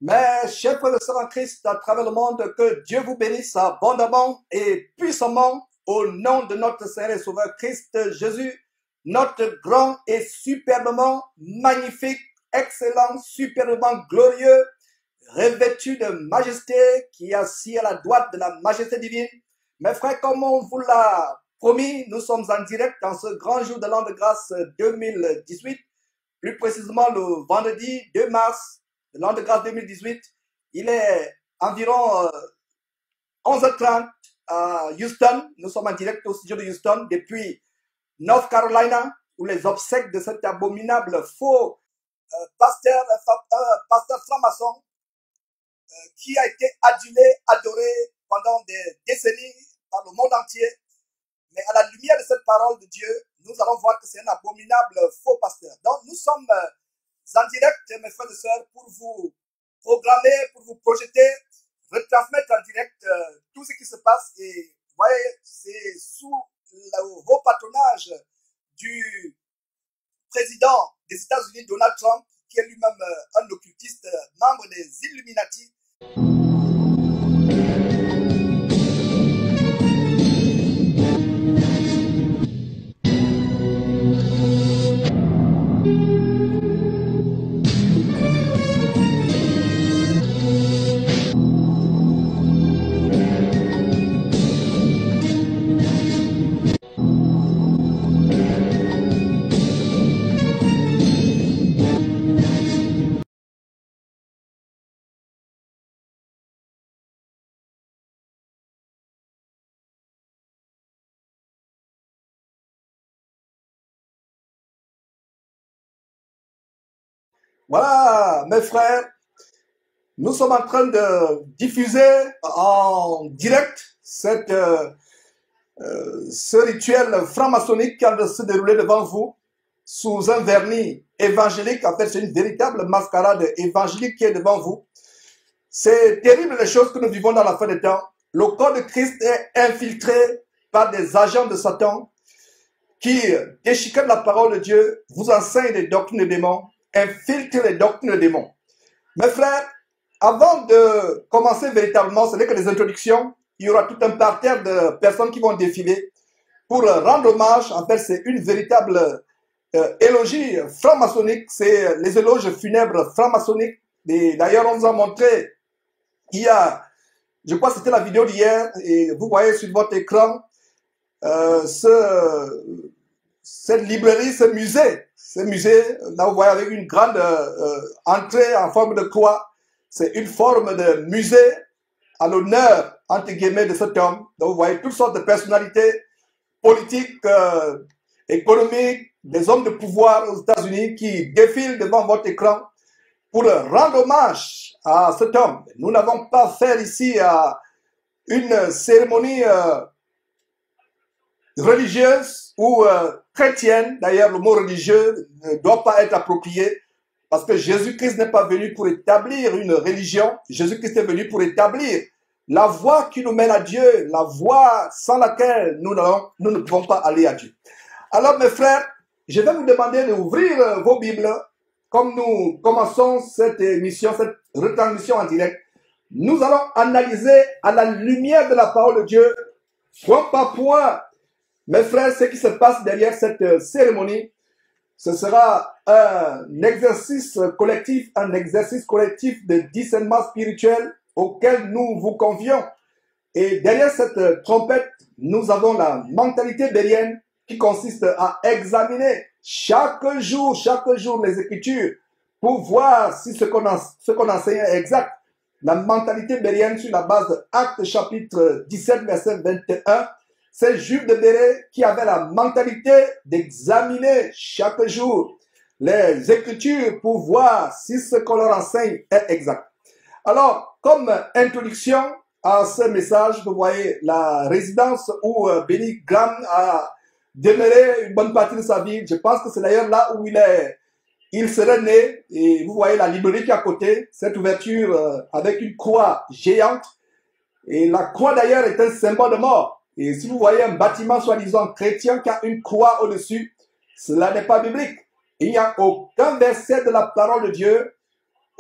Mes chers frères et sœurs en Christ à travers le monde, que Dieu vous bénisse abondamment et puissamment au nom de notre Seigneur et Sauveur Christ Jésus, notre grand et superbement magnifique, excellent, superbement glorieux, revêtu de majesté, qui est assis à la droite de la majesté divine. Mes frères, comme on vous l'a promis, nous sommes en direct dans ce grand jour de l'an de grâce 2018, plus précisément le vendredi 2 mars de l'an de grâce 2018. Il est environ 11h30 à Houston. Nous sommes en direct au studio de Houston depuis North Carolina, où les obsèques de cet abominable faux pasteur franc-maçon qui a été adulé, adoré pendant des décennies par le monde entier. Mais à la lumière de cette parole de Dieu, nous allons voir que c'est un abominable faux pasteur. Donc nous sommes en direct, mes frères et sœurs, pour vous programmer, pour vous projeter, retransmettre en direct tout ce qui se passe. Et vous voyez, c'est sous le haut patronage du président des États-Unis, Donald Trump, qui est lui-même un occultiste, membre des Illuminati. Voilà, mes frères, nous sommes en train de diffuser en direct ce rituel franc-maçonnique qui vient de se dérouler devant vous sous un vernis évangélique. En fait, c'est une véritable mascarade évangélique qui est devant vous. C'est terrible les choses que nous vivons dans la fin des temps. Le corps de Christ est infiltré par des agents de Satan qui déchiquettent la parole de Dieu, vous enseignent des doctrines de démons, infiltrent les doctrines de démons. Mes frères, avant de commencer véritablement, ce n'est que des introductions. Il y aura tout un parterre de personnes qui vont défiler pour rendre hommage. En fait, c'est une véritable élogie franc-maçonnique. C'est les éloges funèbres franc-maçonniques. D'ailleurs, on nous a montré, il y a, je crois que c'était la vidéo d'hier, et vous voyez sur votre écran, cette librairie, ce musée, là vous voyez avec une grande entrée en forme de croix. C'est une forme de musée à l'honneur, entre guillemets, de cet homme. Donc vous voyez toutes sortes de personnalités politiques, économiques, des hommes de pouvoir aux États-Unis qui défilent devant votre écran pour rendre hommage à cet homme. Nous n'avons pas fait ici une cérémonie religieuse ou chrétienne. D'ailleurs, le mot religieux ne doit pas être approprié parce que Jésus-Christ n'est pas venu pour établir une religion. Jésus-Christ est venu pour établir la voie qui nous mène à Dieu, la voie sans laquelle nous ne pouvons pas aller à Dieu. Alors, mes frères, je vais vous demander d'ouvrir vos Bibles. Comme nous commençons cette émission, cette retransmission en direct, nous allons analyser à la lumière de la parole de Dieu, point par point, mes frères, ce qui se passe derrière cette cérémonie. Ce sera un exercice collectif de discernement spirituel auquel nous vous convions. Et derrière cette trompette, nous avons la mentalité bérienne qui consiste à examiner chaque jour les Écritures pour voir si ce qu'on enseigne est exact. La mentalité bérienne sur la base de Actes chapitre 17 verset 21, c'est Jules de Béré qui avait la mentalité d'examiner chaque jour les Écritures pour voir si ce qu'on leur enseigne est exact. Alors, comme introduction à ce message, vous voyez la résidence où Billy Graham a demeuré une bonne partie de sa vie. Je pense que c'est d'ailleurs là où il serait né. Et vous voyez la librairie qui est à côté, cette ouverture avec une croix géante. Et la croix d'ailleurs est un symbole de mort. Et si vous voyez un bâtiment soi-disant chrétien qui a une croix au-dessus, cela n'est pas biblique. Il n'y a aucun verset de la parole de Dieu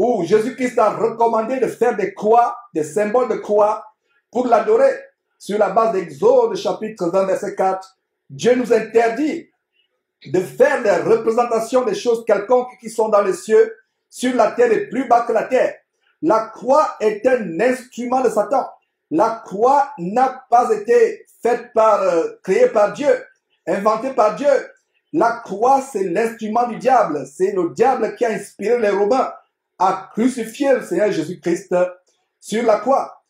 où Jésus-Christ a recommandé de faire des croix, des symboles de croix pour l'adorer. Sur la base d'Exode chapitre 20 verset 4, Dieu nous interdit de faire des représentations des choses quelconques qui sont dans les cieux, sur la terre et plus bas que la terre. La croix est un instrument de Satan. La croix n'a pas été faite créée par Dieu, inventée par Dieu. La croix, c'est l'instrument du diable. C'est le diable qui a inspiré les Romains à crucifier le Seigneur Jésus-Christ sur la croix.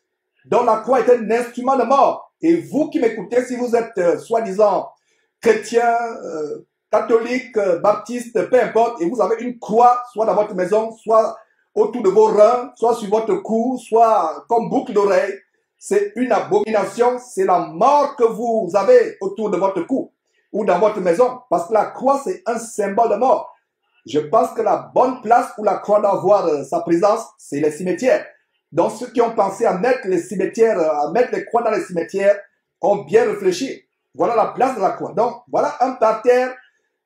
Donc la croix est un instrument de mort. Et vous qui m'écoutez, si vous êtes soi-disant chrétien, catholique, baptiste, peu importe, et vous avez une croix, soit dans votre maison, soit autour de vos reins, soit sur votre cou, soit comme boucle d'oreille, c'est une abomination, c'est la mort que vous avez autour de votre cou ou dans votre maison, parce que la croix, c'est un symbole de mort. Je pense que la bonne place où la croix doit avoir sa présence, c'est les cimetières. Donc ceux qui ont pensé à mettre les cimetières, à mettre les croix dans les cimetières, ont bien réfléchi. Voilà la place de la croix. Donc voilà un parterre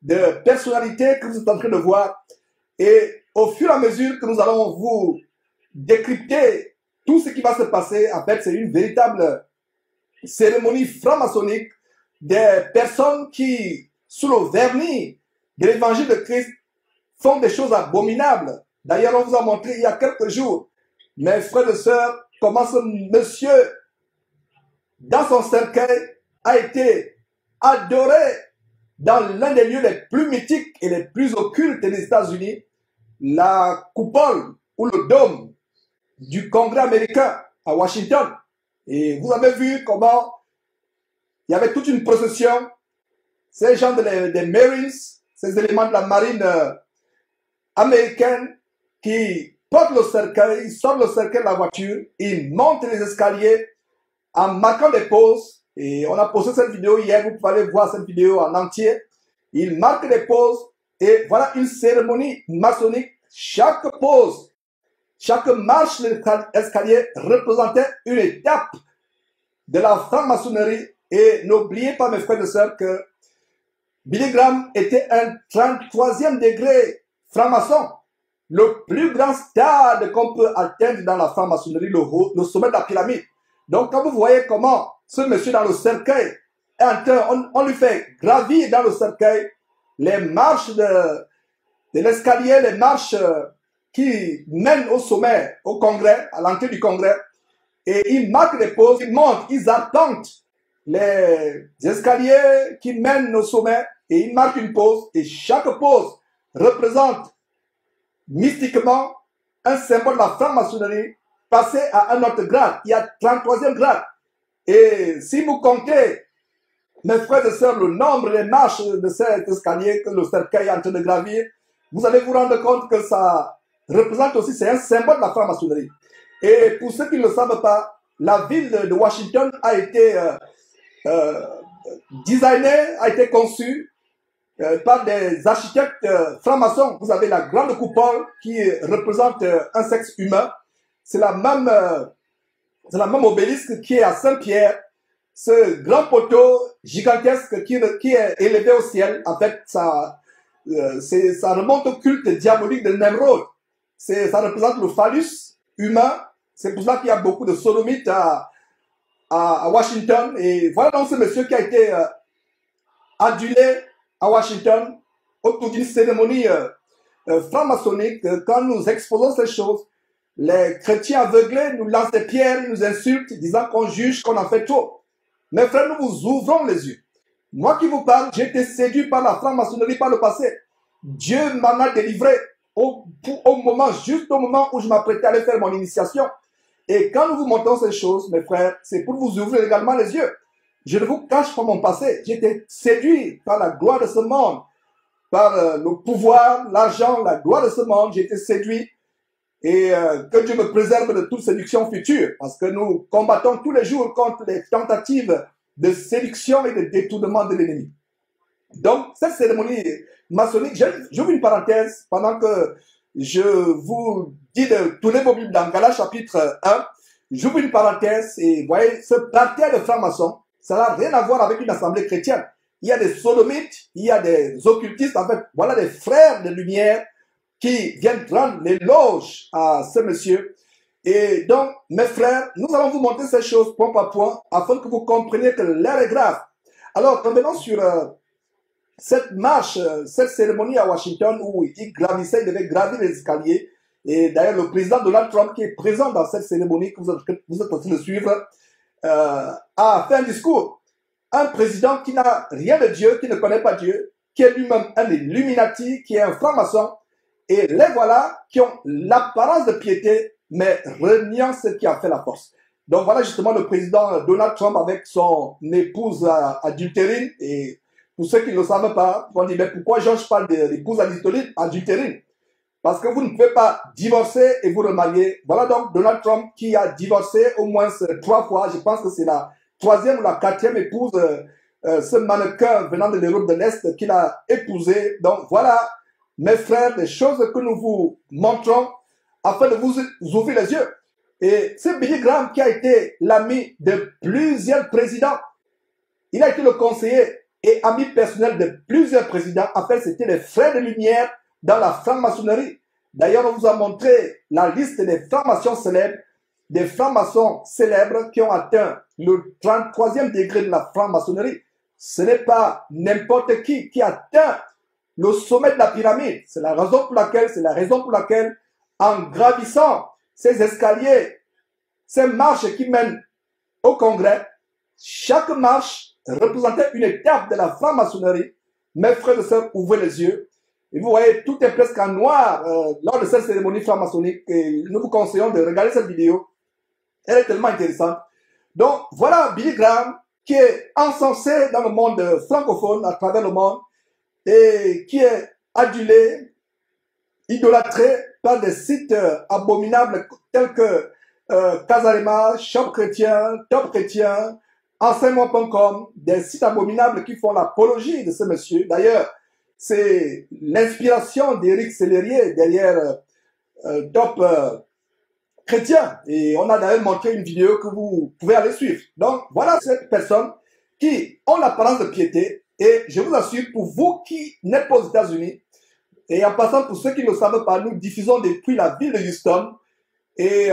de personnalités que vous êtes en train de voir. Et au fur et à mesure que nous allons vous décrypter tout ce qui va se passer, en fait, c'est une véritable cérémonie franc-maçonnique des personnes qui, sous le vernis de l'évangile de Christ, font des choses abominables. D'ailleurs, on vous a montré il y a quelques jours, mes frères et sœurs, comment ce monsieur, dans son cercueil, a été adoré dans l'un des lieux les plus mythiques et les plus occultes des États-Unis, la coupole ou le dôme du Congrès américain à Washington. Et vous avez vu comment il y avait toute une procession, ces gens des Marines, ces éléments de la marine américaine qui portent le cercueil, ils sortent le cercueil de la voiture, ils montent les escaliers en marquant des pauses. Et on a posté cette vidéo hier, vous pouvez aller voir cette vidéo en entier. Ils marquent des pauses et voilà une cérémonie maçonnique. Chaque pause, chaque marche de l'escalier représentait une étape de la franc-maçonnerie. Et n'oubliez pas, mes frères et sœurs, que Billy Graham était un 33e degré franc-maçon. Le plus grand stade qu'on peut atteindre dans la franc-maçonnerie, le sommet de la pyramide. Donc, quand vous voyez comment ce monsieur dans le cercueil, on lui fait gravir dans le cercueil les marches de l'escalier, les marches qui mènent au sommet, au congrès, à l'entrée du congrès. Et ils marquent les pauses, ils montent, ils attendent les escaliers qui mènent au sommet et ils marquent une pause. Et chaque pause représente mystiquement un symbole de la franc-maçonnerie passé à un autre grade. Il y a 33e grade. Et si vous comptez, mes frères et sœurs, le nombre des marches de cet escalier que le cercueil est en train de gravir, vous allez vous rendre compte que ça représente aussi, c'est un symbole de la franc-maçonnerie. Et pour ceux qui ne le savent pas, la ville de Washington a été designée, a été conçue par des architectes francs-maçons. Vous avez la grande coupole qui représente un sexe humain. C'est la même obélisque qui est à Saint-Pierre. Ce grand poteau gigantesque qui est élevé au ciel, en fait, ça remonte au culte diabolique de Nemrod. Ça représente le phallus humain. C'est pour ça qu'il y a beaucoup de sodomites à Washington. Et voilà donc ce monsieur qui a été adulé à Washington autour d'une cérémonie franc-maçonnique. Quand nous exposons ces choses, les chrétiens aveuglés nous lancent des pierres, ils nous insultent, disant qu'on juge, qu'on en fait trop. Mes frères, nous vous ouvrons les yeux. Moi qui vous parle, j'ai été séduit par la franc-maçonnerie par le passé. Dieu m'en a délivré juste au moment où je m'apprêtais à aller faire mon initiation. Et quand nous vous montrons ces choses, mes frères, c'est pour vous ouvrir également les yeux. Je ne vous cache pas mon passé. J'ai été séduit par la gloire de ce monde, par le pouvoir, l'argent, la gloire de ce monde. J'ai été séduit. Et que Dieu me préserve de toute séduction future, parce que nous combattons tous les jours contre les tentatives de séduction et de détournement de l'ennemi. Donc, cette cérémonie maçonnique, j'ouvre une parenthèse pendant que je vous dis de tourner vos Bibles dans Galates chapitre 1. J'ouvre une parenthèse et vous voyez, ce parterre de francs-maçons, ça n'a rien à voir avec une assemblée chrétienne. Il y a des sodomites, il y a des occultistes, en fait, voilà des frères de lumière qui viennent rendre l'éloge à ce monsieur. Et donc, mes frères, nous allons vous montrer ces choses point par point afin que vous compreniez que l'heure est grave. Alors, revenons sur cette marche, cette cérémonie à Washington où il gravissait, il devait gravir les escaliers. Et d'ailleurs, le président Donald Trump, qui est présent dans cette cérémonie que vous êtes en train de suivre, a fait un discours. Un président qui n'a rien de Dieu, qui ne connaît pas Dieu, qui est lui-même un Illuminati, qui est un franc-maçon. Et les voilà qui ont l'apparence de piété, mais reniant ce qui a fait la force. Donc voilà justement le président Donald Trump avec son épouse adultérine. Et pour ceux qui ne le savent pas, on dit, mais pourquoi Georges parle d'épouse adultérine? Parce que vous ne pouvez pas divorcer et vous remarier. Voilà donc Donald Trump qui a divorcé au moins 3 fois. Je pense que c'est la 3e ou la 4e épouse, ce mannequin venant de l'Europe de l'Est qu'il a épousé. Donc voilà, mes frères, des choses que nous vous montrons afin de vous ouvrir les yeux. Et c'est Billy Graham qui a été l'ami de plusieurs présidents. Il a été le conseiller et ami personnel de plusieurs présidents. En fait, c'était les frères de lumière dans la franc-maçonnerie. D'ailleurs, on vous a montré la liste des francs-maçons célèbres, des francs-maçons célèbres qui ont atteint le 33e degré de la franc-maçonnerie. Ce n'est pas n'importe qui atteint le sommet de la pyramide. C'est la raison pour laquelle, en gravissant ces escaliers, ces marches qui mènent au Congrès, chaque marche représentait une étape de la franc-maçonnerie. Mes frères et sœurs, ouvrez les yeux. Et vous voyez, tout est presque en noir lors de cette cérémonie franc-maçonnique. Et nous vous conseillons de regarder cette vidéo. Elle est tellement intéressante. Donc, voilà Billy Graham qui est encensé dans le monde francophone, à travers le monde, et qui est adulé, idolâtré par des sites abominables tels que Casarema, Shop Chrétien, Top Chrétien, Enseignement.com, des sites abominables qui font l'apologie de ce monsieur. D'ailleurs, c'est l'inspiration d'Éric Sellerier derrière Top Chrétien. Et on a d'ailleurs montré une vidéo que vous pouvez aller suivre. Donc, voilà cette personne qui ont l'apparence de piété. Et je vous assure, pour vous qui n'êtes pas aux États-Unis, et en passant pour ceux qui ne le savent pas, nous diffusons depuis la ville de Houston. Et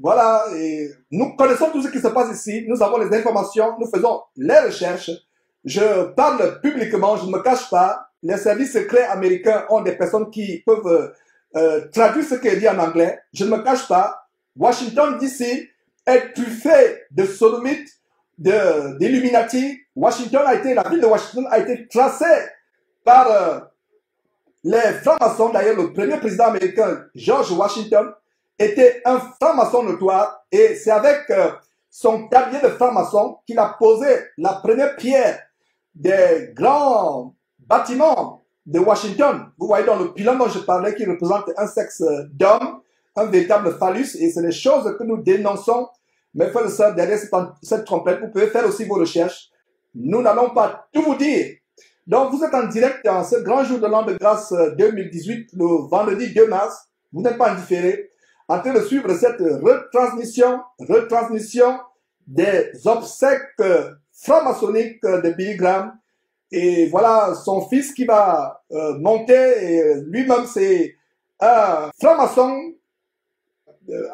voilà, et nous connaissons tout ce qui se passe ici, nous avons les informations, nous faisons les recherches. Je parle publiquement, je ne me cache pas. Les services secrets américains ont des personnes qui peuvent traduire ce qui est dit en anglais. Je ne me cache pas. Washington DC est truffé de sodomites, d'Illuminati. La ville de Washington a été tracée par les francs-maçons. D'ailleurs, le premier président américain, George Washington, était un franc-maçon notoire. Et c'est avec son tablier de franc-maçon qu'il a posé la première pierre des grands bâtiments de Washington. Vous voyez dans le pylône dont je parlais qui représente un sexe d'homme, un véritable phallus. Et c'est les choses que nous dénonçons. Mais frères et sœurs, derrière cette trompette, vous pouvez faire aussi vos recherches. Nous n'allons pas tout vous dire. Donc, vous êtes en direct dans ce grand jour de l'an de grâce 2018, le vendredi 2 mars. Vous n'êtes pas indifférés, en train de suivre cette retransmission des obsèques franc-maçonniques de Billy Graham. Et voilà son fils qui va monter. Lui-même, c'est un franc-maçon,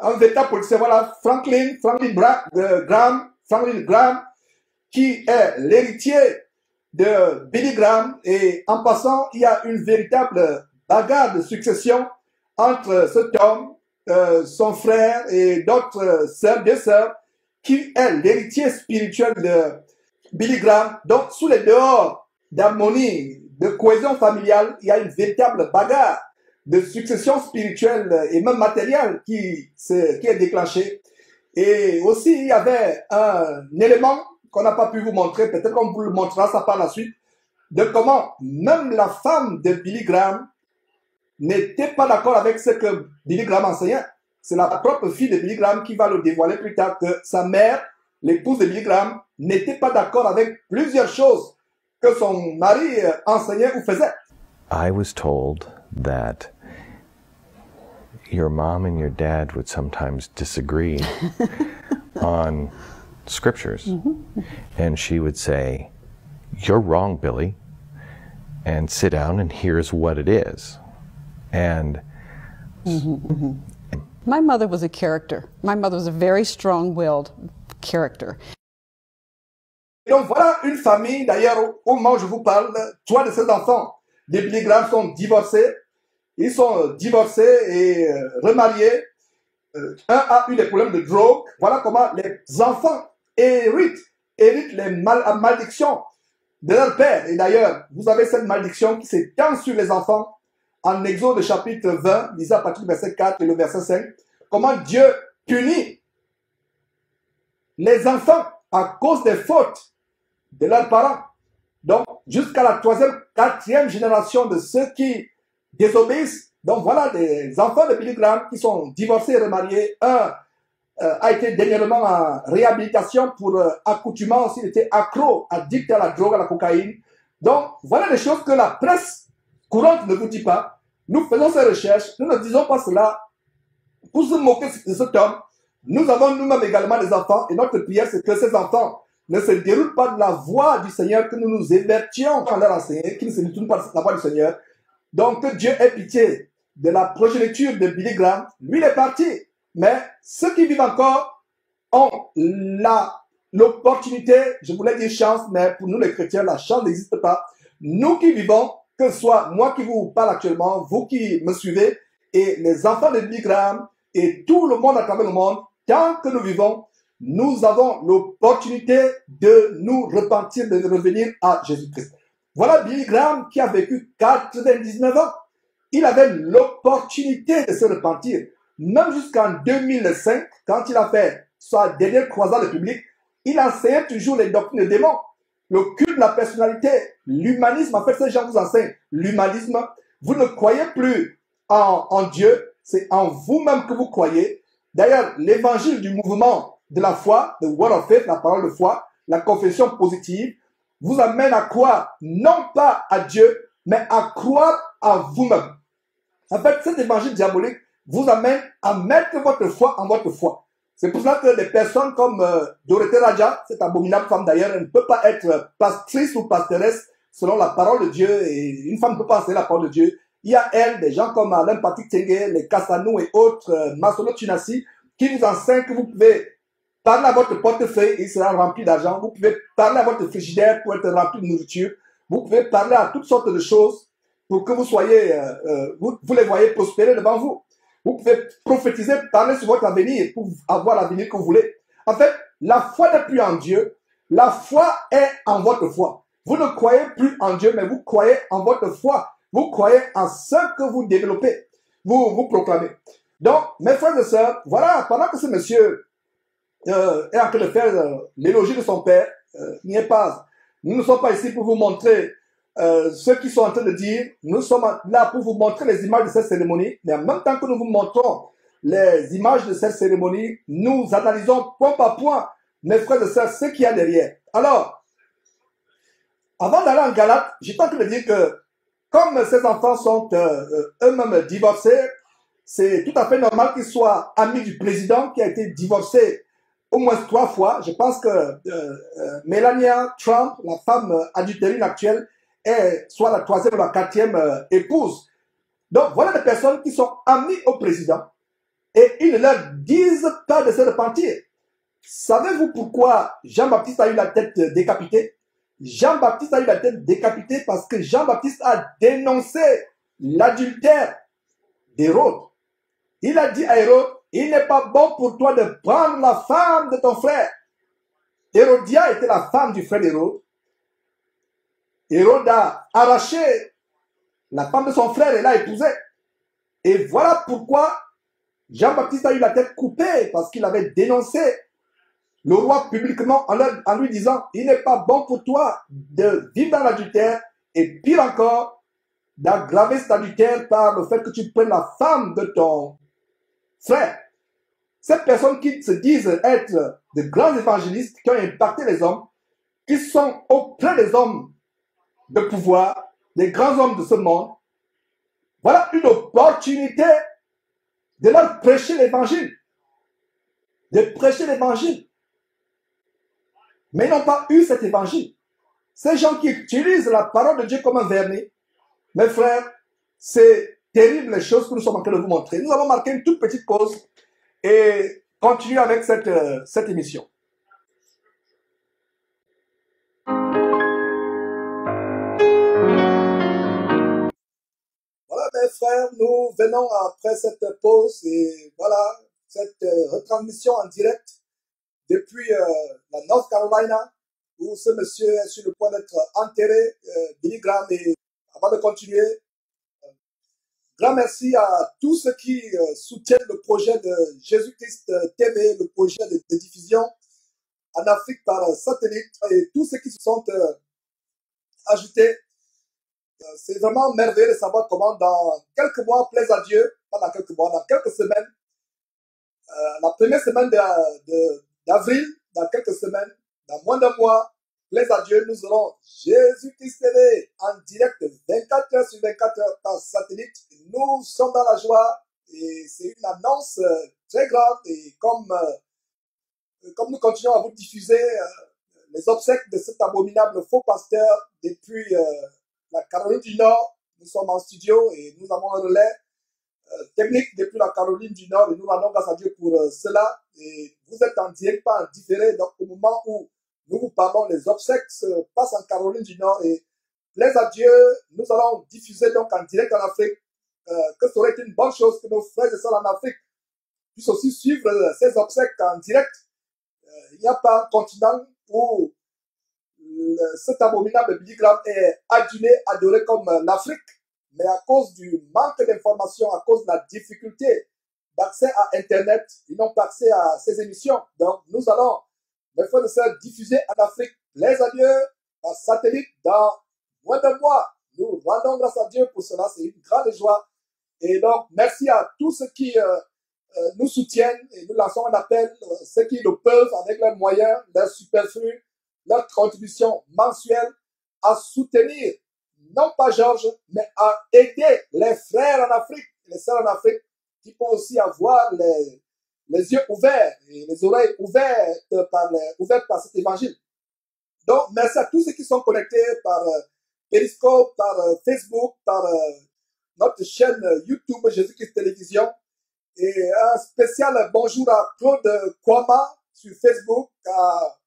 un véritable policier. Voilà, Franklin Graham, qui est l'héritier de Billy Graham. Et en passant, il y a une véritable bagarre de succession entre cet homme, son frère et d'autres deux sœurs, qui est l'héritier spirituel de Billy Graham. Donc, sous les dehors d'harmonie, de cohésion familiale, il y a une véritable bagarre de succession spirituelle et même matérielle qui est déclenchée. Et aussi, il y avait un élément qu'on n'a pas pu vous montrer, peut-être qu'on vous le montrera ça par la suite, de comment même la femme de Billy Graham n'était pas d'accord avec ce que Billy Graham enseignait. C'est la propre fille de Billy Graham qui va le dévoiler plus tard, que sa mère, l'épouse de Billy Graham, n'était pas d'accord avec plusieurs choses que son mari enseignait ou faisait. I was told that your mom and your dad would sometimes disagree on scriptures. And she would say, "You're wrong, Billy, and sit down and here's what it is." And My mother was a character. My mother was a very strong-willed character. Donc voilà une famille, d'ailleurs, au moment où je vous parle, trois de ces enfants des Billy Graham sont divorcés. Ils sont divorcés et remariés. Un a eu des problèmes de drogue. Voilà comment les enfants héritent les malédictions de leur père. Et d'ailleurs, vous avez cette malédiction qui s'étend sur les enfants en Exode chapitre 20, lisez à partir du verset 4 et le verset 5. Comment Dieu punit les enfants à cause des fautes de leurs parents. Donc, jusqu'à la troisième, quatrième génération de ceux qui désobéissent. Donc, voilà des enfants de Billy Graham qui sont divorcés et remariés. Un a été dernièrement en réhabilitation pour accoutumance. Il était accro, addict à la drogue, à la cocaïne. Donc, voilà des choses que la presse courante ne vous dit pas. Nous faisons ces recherches. Nous ne disons pas cela pour se moquer de cet homme. Nous avons nous-mêmes également des enfants. Et notre prière, c'est que ces enfants ne se déroulent pas de la voie du Seigneur, que nous nous évertions en leur enseigner, qu'ils ne se détournent pas de la voie du Seigneur. Donc, que Dieu ait pitié de la progéniture de Billy Graham. Lui, il est parti. Mais ceux qui vivent encore ont l'opportunité, je voulais dire chance, mais pour nous les chrétiens, la chance n'existe pas. Nous qui vivons, que ce soit moi qui vous parle actuellement, vous qui me suivez, et les enfants de Billy Graham, et tout le monde à travers le monde, tant que nous vivons, nous avons l'opportunité de nous repentir, de revenir à Jésus-Christ. Voilà Billy Graham qui a vécu 99 ans. Il avait l'opportunité de se repentir. Même jusqu'en 2005, quand il a fait sa dernière croisade publique, il enseignait toujours les doctrines des démons. Le culte de la personnalité, l'humanisme, en fait, ces gens vous enseignent l'humanisme. Vous ne croyez plus en Dieu, c'est en vous-même que vous croyez. D'ailleurs, l'évangile du mouvement de la foi, the word of faith, la parole de foi, la confession positive, vous amène à croire non pas à Dieu, mais à croire à vous-même. En fait, cet évangile diabolique vous amène à mettre votre foi en votre foi. C'est pour cela que des personnes comme Dorothée Raja, cette abominable femme d'ailleurs, elle ne peut pas être pastrice ou pastoresse selon la parole de Dieu, et une femme ne peut pas enseigner la parole de Dieu. Il y a elle, des gens comme Alain Patrick Tengue, les Kassanou et autres, Masolo Tunasi, qui vous enseignent que vous pouvez parler à votre portefeuille et il sera rempli d'argent. Vous pouvez parler à votre frigidaire pour être rempli de nourriture. Vous pouvez parler à toutes sortes de choses pour que vous soyez, vous les voyez prospérer devant vous. Vous pouvez prophétiser, parler sur votre avenir pour avoir l'avenir que vous voulez. En fait, la foi n'est plus en Dieu. La foi est en votre foi. Vous ne croyez plus en Dieu, mais vous croyez en votre foi. Vous croyez en ce que vous développez. Vous proclamez. Donc, mes frères et sœurs, voilà, pendant que ce monsieur est en train de faire l'élogie de son père, n'y est pas. Nous ne sommes pas ici pour vous montrer ceux qui sont en train de dire, nous sommes là pour vous montrer les images de cette cérémonie, mais en même temps que nous vous montrons les images de cette cérémonie, nous analysons point par point, mes frères et sœurs, ce qu'il y a derrière. Alors, avant d'aller en Galate, j'étais en train de dire que comme ces enfants sont eux-mêmes divorcés, c'est tout à fait normal qu'ils soient amis du président qui a été divorcé au moins 3 fois. Je pense que Melania Trump, la femme adultérine actuelle, est soit la 3e ou la 4e épouse. Donc voilà des personnes qui sont amies au président et ils ne leur disent pas de se repentir. Savez-vous pourquoi Jean-Baptiste a eu la tête décapitée? Jean-Baptiste a eu la tête décapitée parce que Jean-Baptiste a dénoncé l'adultère d'Hérode. Il a dit à Hérode, il n'est pas bon pour toi de prendre la femme de ton frère. Hérodia était la femme du frère d'Hérode. Hérode a arraché la femme de son frère et l'a épousée. Et voilà pourquoi Jean-Baptiste a eu la tête coupée, parce qu'il avait dénoncé le roi publiquement en lui disant, il n'est pas bon pour toi de vivre dans l'adultère, et pire encore, d'aggraver cet adultère par le fait que tu prennes la femme de ton frère. Ces personnes qui se disent être de grands évangélistes qui ont impacté les hommes, qui sont auprès des hommes de pouvoir, des grands hommes de ce monde, voilà une opportunité de leur prêcher l'évangile. De prêcher l'évangile. Mais ils n'ont pas eu cet évangile. Ces gens qui utilisent la parole de Dieu comme un vernis, mes frères, c'est terribles les choses que nous sommes en train de vous montrer. Nous allons marquer une toute petite pause et continuer avec cette émission. Voilà, mes frères, nous venons après cette pause et voilà, cette retransmission en direct depuis la North Carolina, où ce monsieur est sur le point d'être enterré, Billy Graham. Et avant de continuer, grand merci à tous ceux qui soutiennent le projet de Jésus-Christ TV, le projet de diffusion en Afrique par satellite, et tous ceux qui se sont ajoutés. C'est vraiment merveilleux de savoir comment dans quelques mois, plaise à Dieu, pas dans quelques mois, dans quelques semaines, la première semaine d'avril, dans quelques semaines, dans moins d'un mois, plaise à Dieu, nous aurons Jésus-Christ TV en direct 24 heures sur 24 heures par satellite. Nous sommes dans la joie et c'est une annonce très grande. Et comme nous continuons à vous diffuser les obsèques de cet abominable faux pasteur depuis la Caroline du Nord, nous sommes en studio et nous avons un relais technique depuis la Caroline du Nord et nous rendons grâce à Dieu pour cela. Et vous êtes en direct, pas en différé, donc au moment où nous vous parlons, les obsèques se passent en Caroline du Nord et plaise à Dieu, nous allons diffuser donc en direct en Afrique, que ça aurait été une bonne chose que nos frères et sœurs en Afrique puissent aussi suivre ces obsèques en direct. Il n'y a pas un continent où cet abominable Billy Graham est adoré comme l'Afrique, mais à cause du manque d'informations, à cause de la difficulté d'accès à Internet, ils n'ont pas accès à ces émissions. Donc nous allons, mes frères et sœurs, diffuser en Afrique, plaise à Dieu, en satellite, dans moins d'un mois. Nous rendons grâce à Dieu pour cela, c'est une grande joie. Et donc, merci à tous ceux qui nous soutiennent et nous lançons un appel, ceux qui le peuvent avec leurs moyens, leurs superflus, leur contribution mensuelle à soutenir, non pas Georges, mais à aider les frères en Afrique, les sœurs en Afrique, qui peuvent aussi avoir les yeux ouverts et les oreilles ouvertes par cet évangile. Donc, merci à tous ceux qui sont connectés par Periscope, par Facebook, par notre chaîne YouTube Jésus-Christ Télévision. Et un spécial bonjour à Claude Kwama sur Facebook, à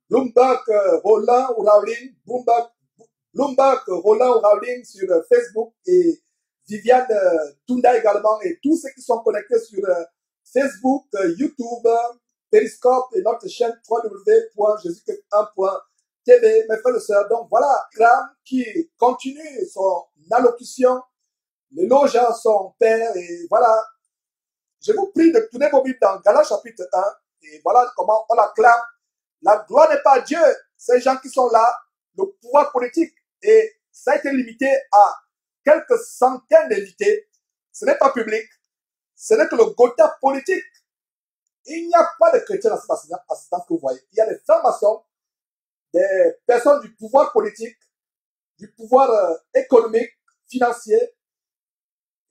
Bloomberg Roland ou Rowling, Bloomberg Roland ou Rowling sur Facebook et Viviane Tunda également et tous ceux qui sont connectés sur Facebook, YouTube, Periscope et notre chaîne www.jésus1.tv, mes frères et sœurs. Donc voilà, Graham qui continue son allocution, l'éloge à son père et voilà. Je vous prie de tourner vos Bibles dans Galates chapitre 1 et voilà comment on acclame. La gloire n'est pas à Dieu. Ces gens qui sont là, le pouvoir politique, et ça a été limité à quelques centaines d'invités. Ce n'est pas public. Ce n'est que le Gotha politique. Il n'y a pas de chrétiens dans cette assistance que vous voyez. Il y a des francs-maçons, des personnes du pouvoir politique, du pouvoir économique, financier,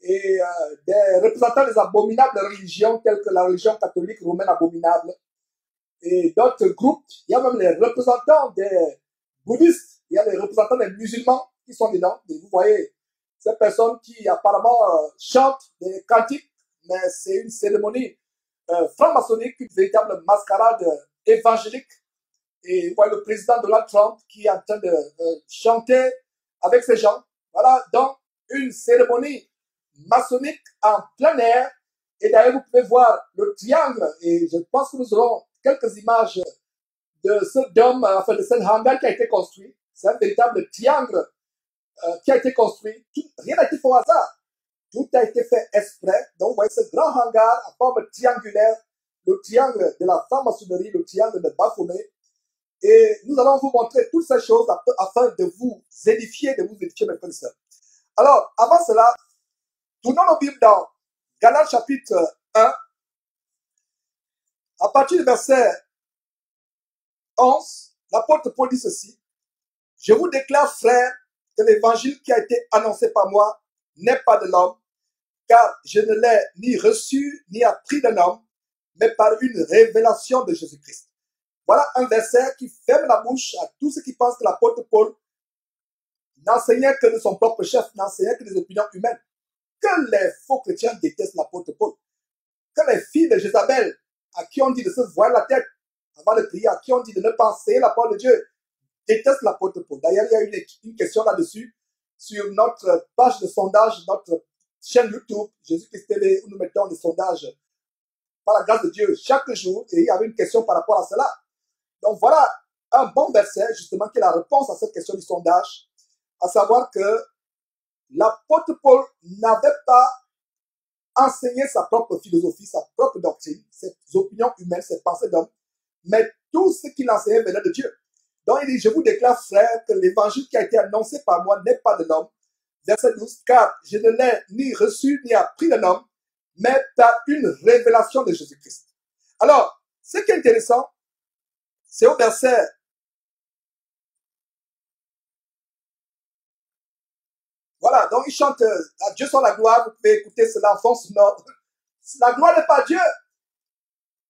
et des représentants des abominables religions telles que la religion catholique romaine abominable et d'autres groupes. Il y a même les représentants des bouddhistes, il y a les représentants des musulmans qui sont dedans. Et vous voyez ces personnes qui apparemment chantent des cantiques, mais c'est une cérémonie franc-maçonnique, une véritable mascarade évangélique. Et vous voyez le président Donald Trump qui est en train de chanter avec ces gens. Voilà donc une cérémonie maçonnique en plein air. Et d'ailleurs, vous pouvez voir le triangle. Et je pense que nous aurons quelques images de ce dôme, enfin de cet hangar qui a été construit. C'est un véritable triangle qui a été construit. Rien n'a été fait au hasard. Tout a été fait exprès. Donc, vous voyez ce grand hangar en forme triangulaire, le triangle de la franc-maçonnerie, le triangle de Baphomet. Et nous allons vous montrer toutes ces choses afin de vous édifier, mes frères et sœurs. Alors, avant cela, tournons nos Bibles dans Galates chapitre 1, à partir du verset 11, l'apôtre Paul dit ceci: je vous déclare, frères, que l'évangile qui a été annoncé par moi n'est pas de l'homme, car je ne l'ai ni reçu ni appris d'un homme, mais par une révélation de Jésus-Christ. Voilà un verset qui ferme la bouche à tous ceux qui pensent que l'apôtre Paul n'enseignait que de son propre chef, n'enseignait que des opinions humaines. que les faux chrétiens détestent l'apôtre Paul. Que les filles de Jézabel, à qui on dit de se voiler la tête avant de prier, à qui on dit de ne pas enseigner la parole de Dieu, détestent l'apôtre Paul. D'ailleurs, il y a une question là-dessus sur notre page de sondage, notre chaîne YouTube, Jésus-Christ TV, où nous mettons des sondages par la grâce de Dieu chaque jour, et il y avait une question par rapport à cela. Donc voilà un bon verset, justement, qui est la réponse à cette question du sondage, à savoir que l'apôtre Paul n'avait pas enseigné sa propre philosophie, sa propre doctrine, ses opinions humaines, ses pensées d'homme, mais tout ce qu'il enseignait venait de Dieu. Donc il dit, je vous déclare, frère, que l'évangile qui a été annoncé par moi n'est pas de l'homme. Verset 12, car je ne l'ai ni reçu ni appris d'un homme, mais par une révélation de Jésus-Christ. Alors, ce qui est intéressant, c'est au verset voilà, donc il chante à Dieu soit la gloire, vous pouvez écouter cela en fond sonore. La gloire n'est pas Dieu.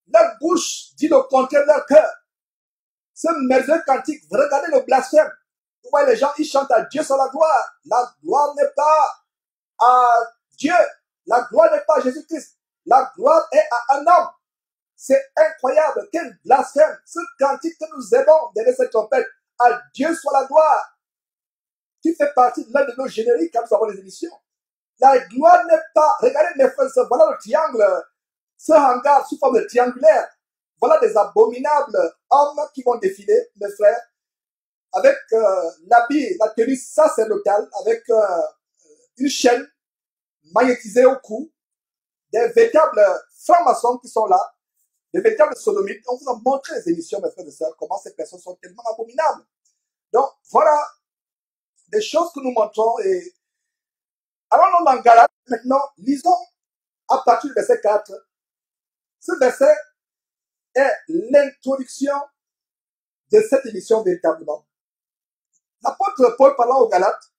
Leur bouche dit le contraire de leur cœur. Ce merveilleux cantique, vous regardez le blasphème. Vous voyez les gens, ils chantent à Dieu soit la gloire. La gloire n'est pas à Dieu. La gloire n'est pas à Jésus-Christ. La gloire est à un homme. C'est incroyable, quel blasphème. Ce cantique que nous aimons derrière cette trompette, à Dieu soit la gloire, qui fait partie de l'un de nos génériques quand nous avons les émissions. La gloire n'est pas, regardez mes frères, voilà le triangle, ce hangar sous forme de triangulaire. Voilà des abominables hommes qui vont défiler, mes frères, avec l'habit, la tenue sacerdotale, avec une chaîne magnétisée au cou, des véritables francs-maçons qui sont là, des véritables sodomites. On vous a montré les émissions, mes frères et sœurs, comment ces personnes sont tellement abominables. Donc, voilà des choses que nous montrons. Et allons-nous dans Galates, maintenant, lisons à partir du verset 4. Ce verset est l'introduction de cette émission véritablement. L'apôtre Paul, parlant aux Galates,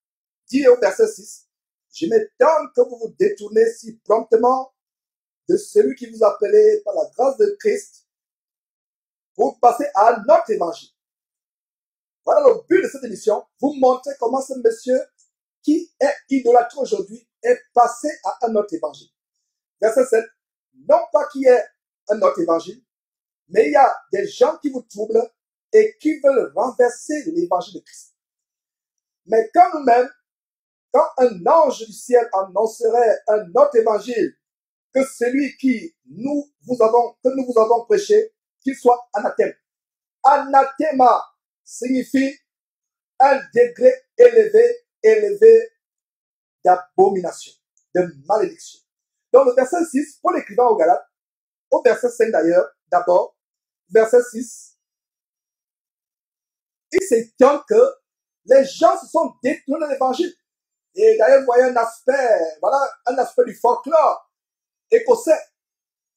dit au verset 6, « Je m'étonne que vous vous détournez si promptement de celui qui vous appelait par la grâce de Christ pour passer à notre évangile. » Voilà le but de cette émission, vous montrer comment ce monsieur qui est idolâtré aujourd'hui est passé à un autre évangile. Verset 7, non pas qu'il y ait un autre évangile, mais il y a des gens qui vous troublent et qui veulent renverser l'évangile de Christ. Mais quand nous-mêmes, quand un ange du ciel annoncerait un autre évangile que celui que nous vous avons prêché, qu'il soit anathème. Anathema signifie un degré élevé d'abomination, de malédiction. Dans le verset 6, Paul écrivant aux Galates, au verset 5 d'ailleurs, d'abord, verset 6, il s'étonne que les gens se sont détournés de l'évangile. Et d'ailleurs, vous voyez un aspect du folklore écossais.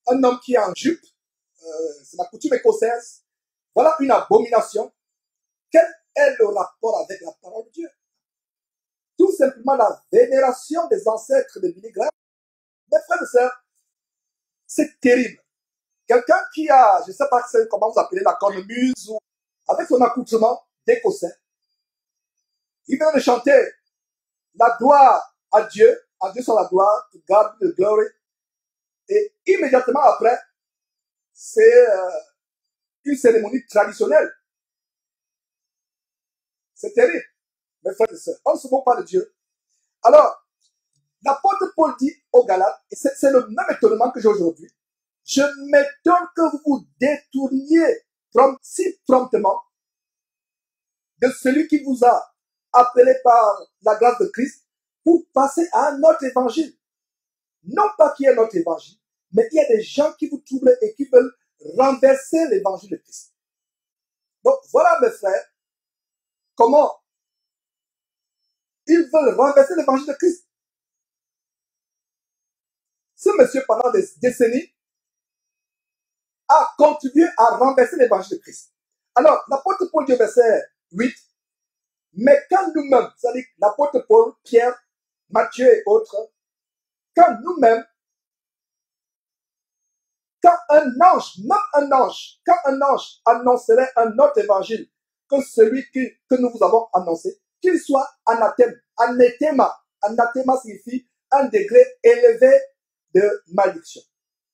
Un homme qui est en jupe, c'est la coutume écossaise. Voilà une abomination. Quel est le rapport avec la parole de Dieu? Tout simplement la vénération des ancêtres de Billy Graham. Mes frères et sœurs, c'est terrible. Quelqu'un qui a, je ne sais pas comment vous appelez la cornemuse, ou avec son accoutrement d'écossais, il vient de chanter la gloire à Dieu soit la gloire, to God the glory. Et immédiatement après, c'est une cérémonie traditionnelle. C'est terrible, mes frères et sœurs. On ne se moque pas de Dieu. Alors, l'apôtre Paul dit aux Galates, et c'est le même étonnement que j'ai aujourd'hui, je m'étonne que vous vous détourniez si promptement de celui qui vous a appelé par la grâce de Christ pour passer à un autre évangile. Non pas qu'il y ait un autre évangile, mais il y a des gens qui vous troublent et qui veulent renverser l'évangile de Christ. Donc voilà mes frères, comment ils veulent renverser l'évangile de Christ. Ce monsieur pendant des décennies a contribué à renverser l'évangile de Christ. Alors l'apôtre Paul dit au verset 8, mais quand nous-mêmes, c'est-à-dire l'apôtre Paul, Pierre, Matthieu et autres, quand nous-mêmes, quand un ange annoncerait un autre évangile que celui que nous vous avons annoncé, qu'il soit anathème, anathema signifie un degré élevé de malédiction.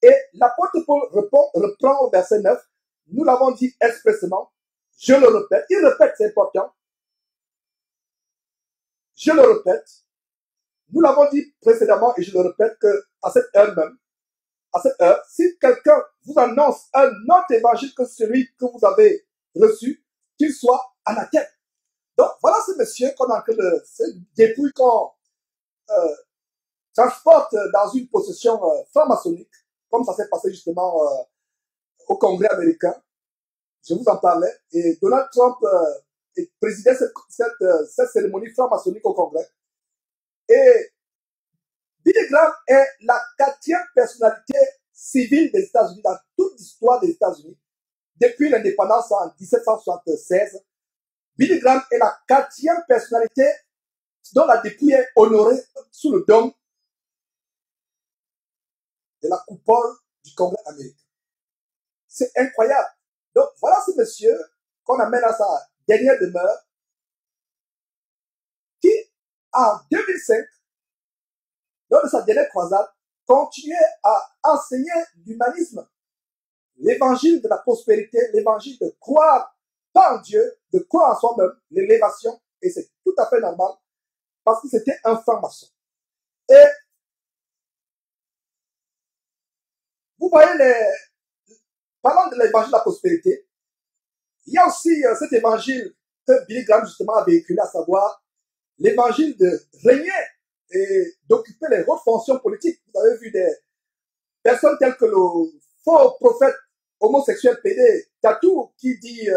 Et l'apôtre Paul reprend au verset 9. Nous l'avons dit expressément. Je le répète. Il répète, c'est important. Je le répète. Nous l'avons dit précédemment et je le répète qu'à cette heure même, à cette heure, si quelqu'un vous annonce un autre évangile que celui que vous avez reçu, qu'il soit anathème. Donc, voilà ce monsieur qu'on a en train de, ces dépouilles qu'on transporte dans une possession franc-maçonnique, comme ça s'est passé justement au Congrès américain. Je vous en parlais. Et Donald Trump présidait cette cérémonie franc-maçonnique au Congrès. Et Billy Graham est la 4e personnalité civile des États-Unis dans toute l'histoire des États-Unis. Depuis l'indépendance en 1776, Billy Graham est la 4e personnalité dont la dépouille est honorée sous le dôme de la coupole du Congrès américain. C'est incroyable. Donc voilà ce monsieur qu'on amène à sa dernière demeure qui, en 2005, lors de sa dernière croisade, continuait à enseigner l'humanisme, l'évangile de la prospérité, l'évangile de croire pas en Dieu, de croire en soi-même, l'élévation, et c'est tout à fait normal, parce que c'était un franc-maçon. Et vous voyez, parlant de l'évangile de la prospérité, il y a aussi cet évangile que Billy Graham justement a véhiculé, à savoir l'évangile de régner et d'occuper les hautes fonctions politiques. Vous avez vu des personnes telles que le faux prophète homosexuel PD Tatou qui dit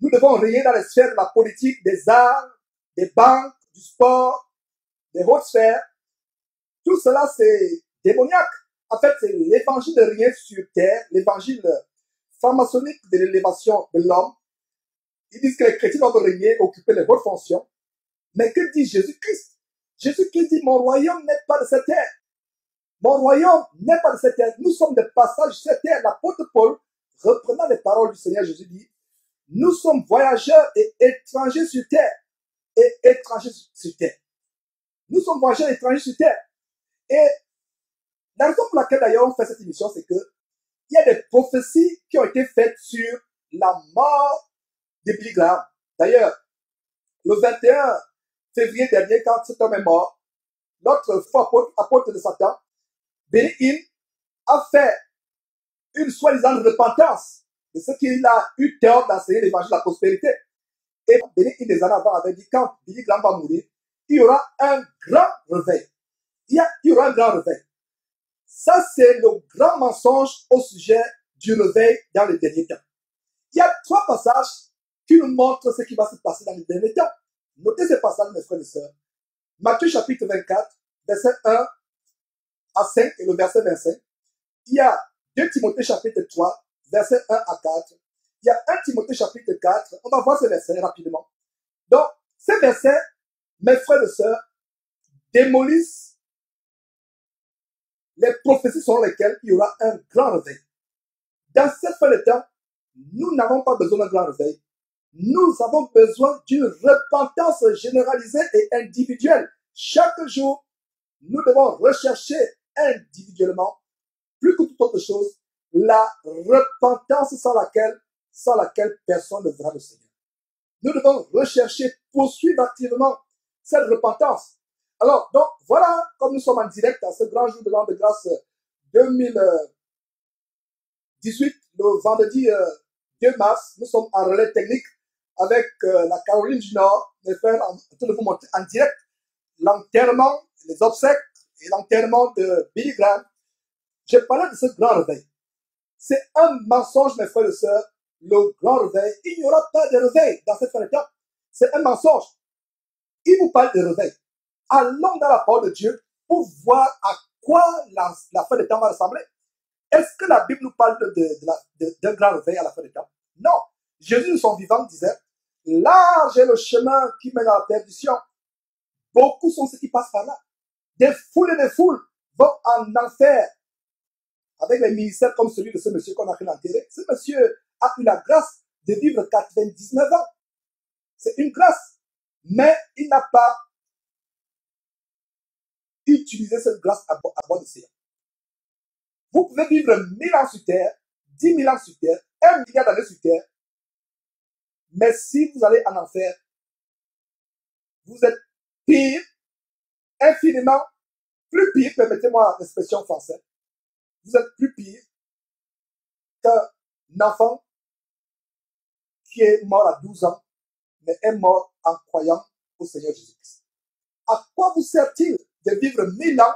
nous devons régner dans les sphères de la politique, des arts, des banques, du sport, des hautes sphères. Tout cela, c'est démoniaque. En fait, c'est l'évangile de régner sur terre, l'évangile franc-maçonnique de l'élévation de l'homme. Ils disent que les chrétiens doivent régner, occuper les hautes fonctions. Mais que dit Jésus-Christ? Jésus-Christ dit, mon royaume n'est pas de cette terre. Mon royaume n'est pas de cette terre. Nous sommes de passage sur cette terre. L'apôtre Paul, reprenant les paroles du Seigneur Jésus, dit, nous sommes voyageurs et étrangers sur terre. Et étrangers sur terre. Nous sommes voyageurs et étrangers sur terre. Et la raison pour laquelle d'ailleurs on fait cette émission, c'est que il y a des prophéties qui ont été faites sur la mort de Billy Graham. D'ailleurs, le 21 février dernier, quand cet homme est mort, notre faux apôtre de Satan, Benny Hinn, a fait une soi-disant repentance de ce qu'il a eu tort d'enseigner l'évangile de la prospérité. Et Benny Hinn, des années avant, avait dit, quand Billy Graham va mourir, il y aura un grand réveil. Il y aura un grand réveil. Ça, c'est le grand mensonge au sujet du réveil dans les derniers temps. Il y a 3 passages qui nous montrent ce qui va se passer dans les derniers temps. Notez ces passages, mes frères et sœurs. Matthieu chapitre 24, verset 1 à 5 et le verset 25. Il y a 2 Timothée chapitre 3, verset 1 à 4. Il y a 1 Timothée chapitre 4. On va voir ces versets rapidement. Donc, ces versets, mes frères et sœurs, démolissent les prophéties selon lesquelles il y aura un grand réveil. Dans cette fin de temps, nous n'avons pas besoin d'un grand réveil. Nous avons besoin d'une repentance généralisée et individuelle. Chaque jour, nous devons rechercher individuellement, plus que toute autre chose, la repentance sans laquelle personne ne verra le Seigneur. Nous devons rechercher, poursuivre activement cette repentance. Alors, donc, voilà, comme nous sommes en direct à ce grand jour de l'an de grâce 2018, le vendredi 2 mars, nous sommes en relais technique avec la Caroline du Nord, mes frères, en train de vous montrer en direct l'enterrement, les obsèques et l'enterrement de Billy Graham. J'ai parlé de ce grand réveil. C'est un mensonge, mes frères et sœurs, le grand réveil. Il n'y aura pas de réveil dans cette fin de temps. C'est un mensonge. Il vous parle de réveil. Allons dans la parole de Dieu pour voir à quoi la fin des temps va ressembler. Est-ce que la Bible nous parle d'un grand réveil à la fin des temps? Non. Jésus, de son vivant, disait, large est le chemin qui mène à la perdition. Beaucoup sont ceux qui passent par là. Des foules et des foules vont en enfer avec les ministères comme celui de ce monsieur qu'on a fait l'enterrer. Ce monsieur a eu la grâce de vivre 99 ans. C'est une grâce. Mais il n'a pas utilisez cette grâce à bon escient. Vous pouvez vivre 1000 ans sur terre, 10 000 ans sur terre, 1 milliard d'années sur terre, mais si vous allez en enfer, vous êtes pire, infiniment plus pire, permettez-moi l'expression française, vous êtes plus pire qu'un enfant qui est mort à 12 ans, mais est mort en croyant au Seigneur Jésus-Christ. À quoi vous sert-il de vivre 1000 ans,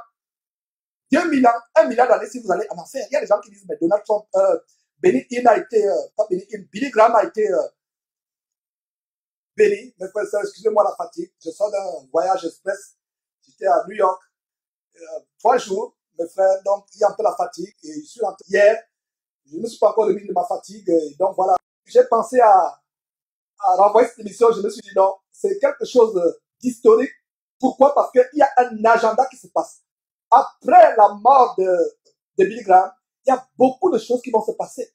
2000 ans, 1 milliard d'années si vous allez en enfer? Il y a des gens qui disent, mais Donald Trump, Billy Graham a été béni. Mes frères et sœurs, excusez-moi la fatigue. Je sors d'un voyage express. J'étais à New York 3 jours, mes frères, donc il y a un peu la fatigue. Et je suis rentré hier, je ne me suis pas encore remis de ma fatigue. Et donc voilà, j'ai pensé à renvoyer cette émission. Je me suis dit non, c'est quelque chose d'historique. Pourquoi? Parce qu'il y a un agenda qui se passe. Après la mort de Billy Graham, il y a beaucoup de choses qui vont se passer.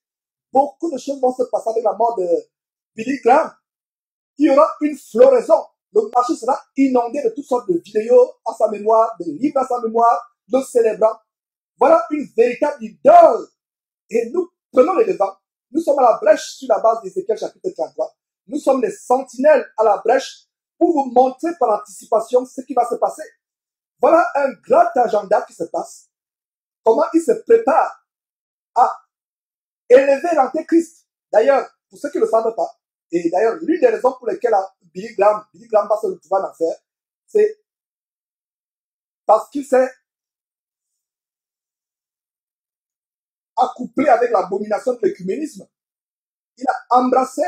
Beaucoup de choses vont se passer avec la mort de Billy Graham. Il y aura une floraison. Le marché sera inondé de toutes sortes de vidéos à sa mémoire, de livres à sa mémoire, de célébrants. Voilà une véritable idole. Et nous prenons les devants. Nous sommes à la brèche sur la base d'Ézéchiel chapitre 33. Nous sommes les sentinelles à la brèche pour vous montrer par anticipation ce qui va se passer. Voilà un grand agenda qui se passe. Comment il se prépare à élever l'antéchrist. D'ailleurs, pour ceux qui ne le savent pas, et d'ailleurs, l'une des raisons pour lesquelles Billy Graham va se retrouver en enfer, c'est parce qu'il s'est accouplé avec l'abomination de l'écuménisme. Il a embrassé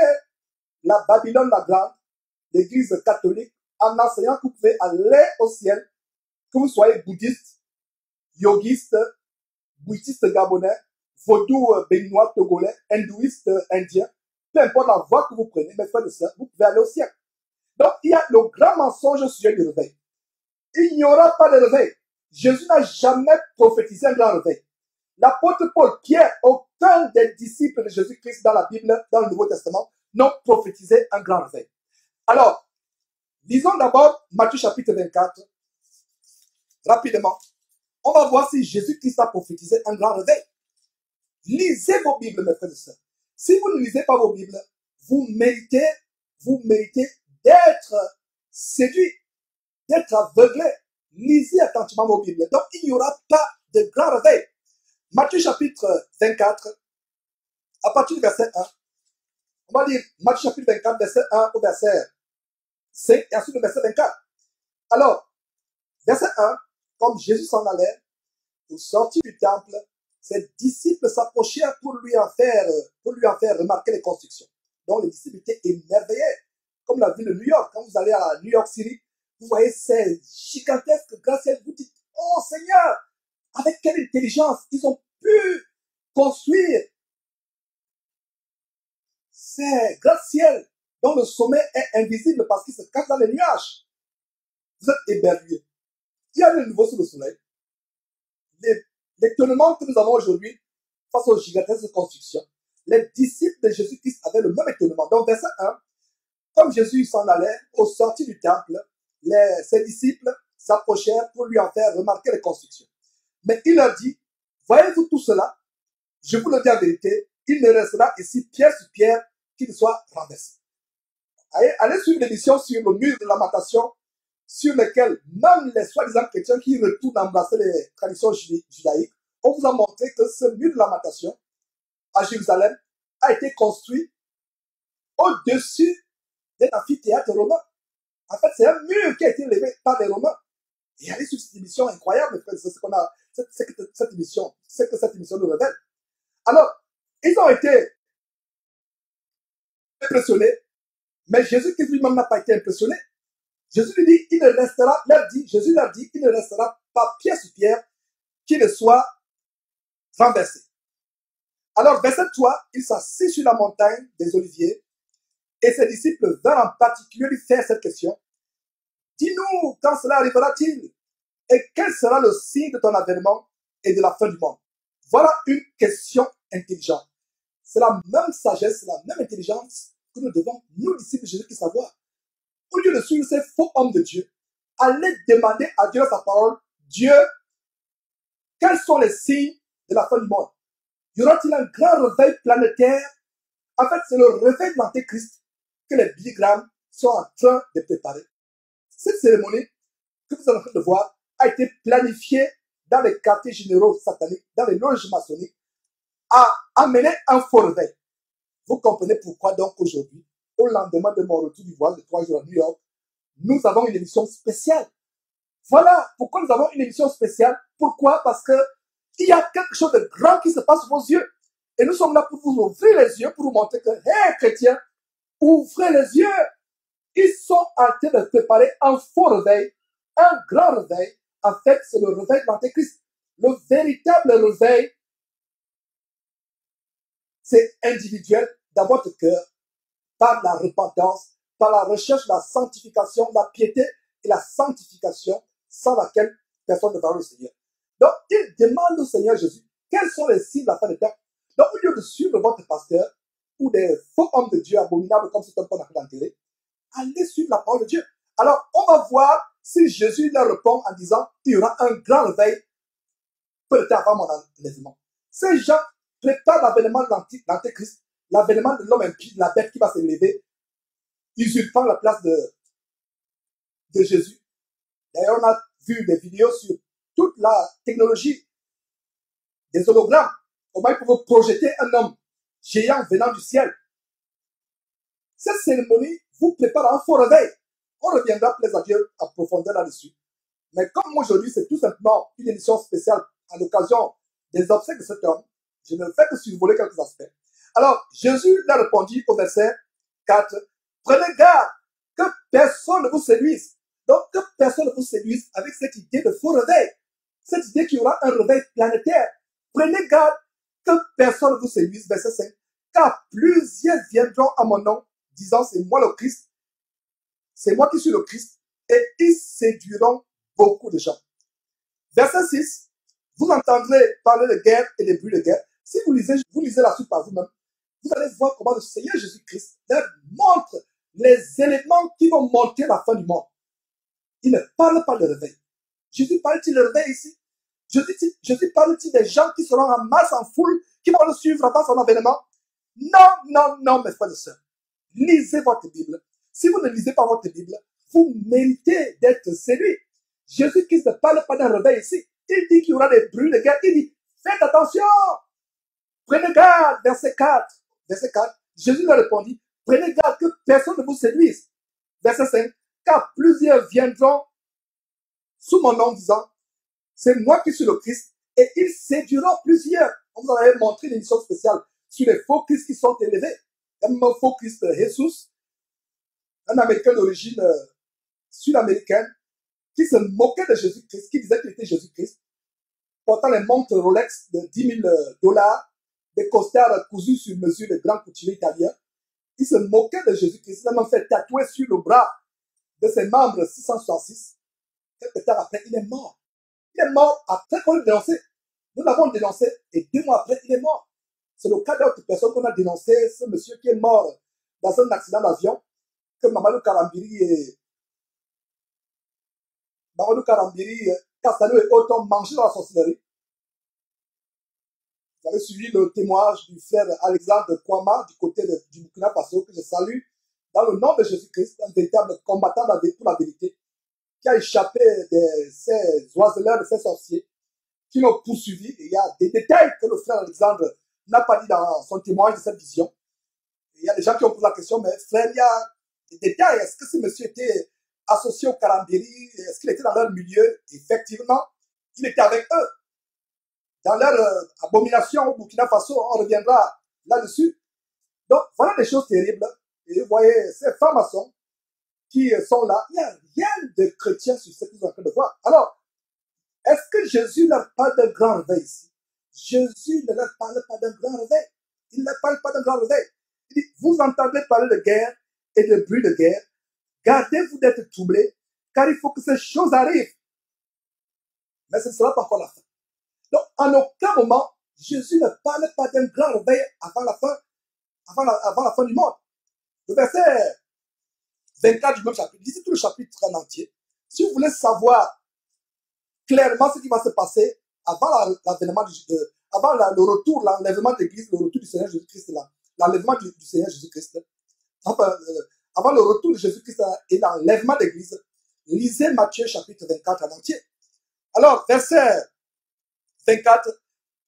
la Babylone la Grande, l'église catholique, en enseignant que vous pouvez aller au ciel, que vous soyez bouddhiste, yogiste, bouddhiste gabonais, vaudou béninois, togolais, hindouiste indien, peu importe la voie que vous prenez, mes frères et sœurs, vous pouvez aller au ciel. Donc, il y a le grand mensonge au sujet du réveil. Il n'y aura pas de réveil. Jésus n'a jamais prophétisé un grand réveil. L'apôtre Paul, Pierre, aucun des disciples de Jésus-Christ dans la Bible, dans le Nouveau Testament, n'ont prophétisé un grand réveil. Alors, lisons d'abord Matthieu chapitre 24. Rapidement, on va voir si Jésus-Christ a prophétisé un grand réveil. Lisez vos Bibles, mes frères et sœurs. Si vous ne lisez pas vos Bibles, vous méritez d'être séduit, d'être aveuglé. Lisez attentivement vos Bibles. Donc, il n'y aura pas de grand réveil. Matthieu chapitre 24, à partir du verset 1, on va lire Matthieu chapitre 24, verset 1 au verset 5, et ensuite le verset 24. Alors, verset 1, comme Jésus s'en allait, au sortir du temple, ses disciples s'approchèrent pour lui en faire remarquer les constructions. Donc les disciples étaient émerveillés, comme la ville de New York. Quand vous allez à New York City, vous voyez ces gigantesques gratte-ciel. Vous dites, oh Seigneur, avec quelle intelligence ils ont pu construire ces gratte-ciel dont le sommet est invisible parce qu'il se cache dans les nuages. Vous êtes éberlués. Il y a le nouveau sous le soleil. L'étonnement que nous avons aujourd'hui face aux gigantesques constructions, les disciples de Jésus-Christ avaient le même étonnement. Donc, verset 1, comme Jésus s'en allait, au sortir du temple, ses disciples s'approchèrent pour lui en faire remarquer les constructions. Mais il leur dit, voyez-vous tout cela? Je vous le dis en vérité, il ne restera ici pierre sur pierre qui ne soit renversé. Allez suivre l'émission sur le mur de lamentation, sur lequel même les soi-disant chrétiens qui retournent embrasser les traditions judaïques, on vous a montré que ce mur de lamentation à Jérusalem a été construit au-dessus d'un amphithéâtre romain. En fait, c'est un mur qui a été élevé par les Romains. Et allez sur cette émission incroyable, c'est ce qu'on a, c'est que cette émission nous révèle. Alors, ils ont été impressionnés, mais Jésus-Christ lui-même n'a pas été impressionné. Jésus lui dit, Jésus leur dit, il ne restera pas pierre sur pierre qui ne soit renversé. Alors, verset 3, il s'assit sur la montagne des Oliviers et ses disciples vinrent en particulier lui faire cette question. Dis-nous, quand cela arrivera-t-il? Et quel sera le signe de ton avènement et de la fin du monde? Voilà une question intelligente. C'est la même sagesse, c'est la même intelligence que nous devons, nous, disciples de Jésus, savoir. Au lieu de suivre ces faux hommes de Dieu, allez demander à Dieu sa parole Dieu, quels sont les signes de la fin du monde? Y aura-t-il un grand réveil planétaire? En fait, c'est le réveil de l'Antéchrist que les Billy Graham sont en train de préparer. Cette cérémonie que vous êtes en train de voir a été planifiée dans les quartiers généraux sataniques, dans les loges maçonniques, a amené un faux réveil. Vous comprenez pourquoi donc aujourd'hui, au lendemain de mon retour du voile de 3 jours à New York, nous avons une émission spéciale. Voilà pourquoi nous avons une émission spéciale. Pourquoi? Parce que il y a quelque chose de grand qui se passe sous vos yeux. Et nous sommes là pour vous ouvrir les yeux, pour vous montrer que, hé, chrétiens, ouvrez les yeux. Ils sont en train de préparer un faux réveil, un grand réveil. En fait, c'est le réveil de l'Antéchrist. Le véritable réveil, c'est individuel dans votre cœur, par la repentance, par la recherche de la sanctification, la piété et la sanctification, sans laquelle personne ne verra le Seigneur. Donc, il demande au Seigneur Jésus, quels sont les signes de la fin des temps? Donc, au lieu de suivre votre pasteur, ou des faux hommes de Dieu abominables comme cet homme qu'on a fait d'enterrer, allez suivre la parole de Dieu. Alors, on va voir si Jésus leur répond en disant, il y aura un grand réveil, peu de temps avant mon enlèvement. Ces gens préparent l'avènement de l'Antéchrist, l'avènement de l'homme impie, de la bête qui va se lever, usurpant la place de Jésus. D'ailleurs, on a vu des vidéos sur toute la technologie des hologrammes, comment ils peuvent projeter un homme géant venant du ciel. Cette cérémonie vous prépare un faux réveil. On reviendra, plaise à Dieu, à profondeur là-dessus. Mais comme aujourd'hui, c'est tout simplement une émission spéciale à l'occasion des obsèques de cet homme, je ne fais que survoler quelques aspects. Alors, Jésus leur répondit au verset 4, prenez garde que personne ne vous séduise. Donc, que personne ne vous séduise avec cette idée de faux réveil. Cette idée qu'il y aura un réveil planétaire. Prenez garde que personne ne vous séduise, verset 5. Car plusieurs viendront à mon nom, disant c'est moi le Christ. C'est moi qui suis le Christ. Et ils séduiront beaucoup de gens. Verset 6. Vous entendrez parler de guerre et de bruits de guerre. Si vous lisez la suite par vous-même, vous allez voir comment le Seigneur Jésus-Christ leur montre les éléments qui vont montrer la fin du monde. Il ne parle pas de réveil. Jésus parle-t-il de réveil ici? Jésus parle-t-il des gens qui seront en masse, en foule, qui vont le suivre avant son avènement? Non, non, non, mes frères et sœurs. Lisez votre Bible. Si vous ne lisez pas votre Bible, vous méritez d'être séduits. Jésus-Christ ne parle pas d'un réveil ici. Il dit qu'il y aura des bruits de guerre. Il dit, faites attention. Prenez garde, verset 4. Verset 4, Jésus leur répondit, prenez garde que personne ne vous séduise. Verset 5, car plusieurs viendront sous mon nom disant, c'est moi qui suis le Christ, et ils séduiront plusieurs. On vous en avait montré une émission spéciale sur les faux Christ qui sont élevés. Il y a un faux Christ Jesus, un Américain d'origine sud-américaine, qui se moquait de Jésus-Christ, qui disait qu'il était Jésus-Christ, portant les montres Rolex de $10,000, des costards cousus sur mesure de grands couturiers italiens. Il se moquait de Jésus-Christ. Il a même fait tatouer sur le bras de ses membres 666. Quelques temps après, il est mort. Il est mort après qu'on l'ait dénoncé. Nous l'avons dénoncé et 2 mois après, il est mort. C'est le cas d'autres personnes qu'on a dénoncé. Ce monsieur qui est mort dans un accident d'avion, que Mamadou Karambiri, Castanou et autres ont mangé dans la sorcellerie. Vous avez suivi le témoignage du frère Alexandre Kwama du côté du Burkina Faso, que je salue, dans le nom de Jésus-Christ, un véritable combattant pour la vérité, qui a échappé de ces oiseleurs, de ces sorciers, qui l'ont poursuivi. Et il y a des détails que le frère Alexandre n'a pas dit dans son témoignage de cette vision. Et il y a des gens qui ont posé la question, mais frère, il y a des détails. Est-ce que ce monsieur était associé au Karambiri? Est-ce qu'il était dans leur milieu? Effectivement, il était avec eux. Dans leur abomination au Burkina Faso, on reviendra là-dessus. Donc, voilà des choses terribles. Et vous voyez, ces francs-maçons qui sont là, il n'y a rien de chrétien sur ce qu'ils sont en train de voir. Alors, est-ce que Jésus leur parle d'un grand réveil ici? Jésus ne leur parle pas d'un grand réveil. Il ne leur parle pas d'un grand réveil. Il dit, vous entendez parler de guerre et de bruit de guerre. Gardez-vous d'être troublés, car il faut que ces choses arrivent. Mais ce ne sera pas encore la fin. Donc, en aucun moment, Jésus ne parle pas d'un grand réveil avant la fin du monde. Le verset 24 du même chapitre, lisez tout le chapitre en entier. Si vous voulez savoir clairement ce qui va se passer avant l'avènement avant le retour, l'enlèvement de l'Église, le retour du Seigneur Jésus-Christ, l'enlèvement du Seigneur Jésus-Christ. Enfin, avant le retour de Jésus-Christ et l'enlèvement de l'Église, lisez Matthieu chapitre 24 en entier. Alors, verset 24,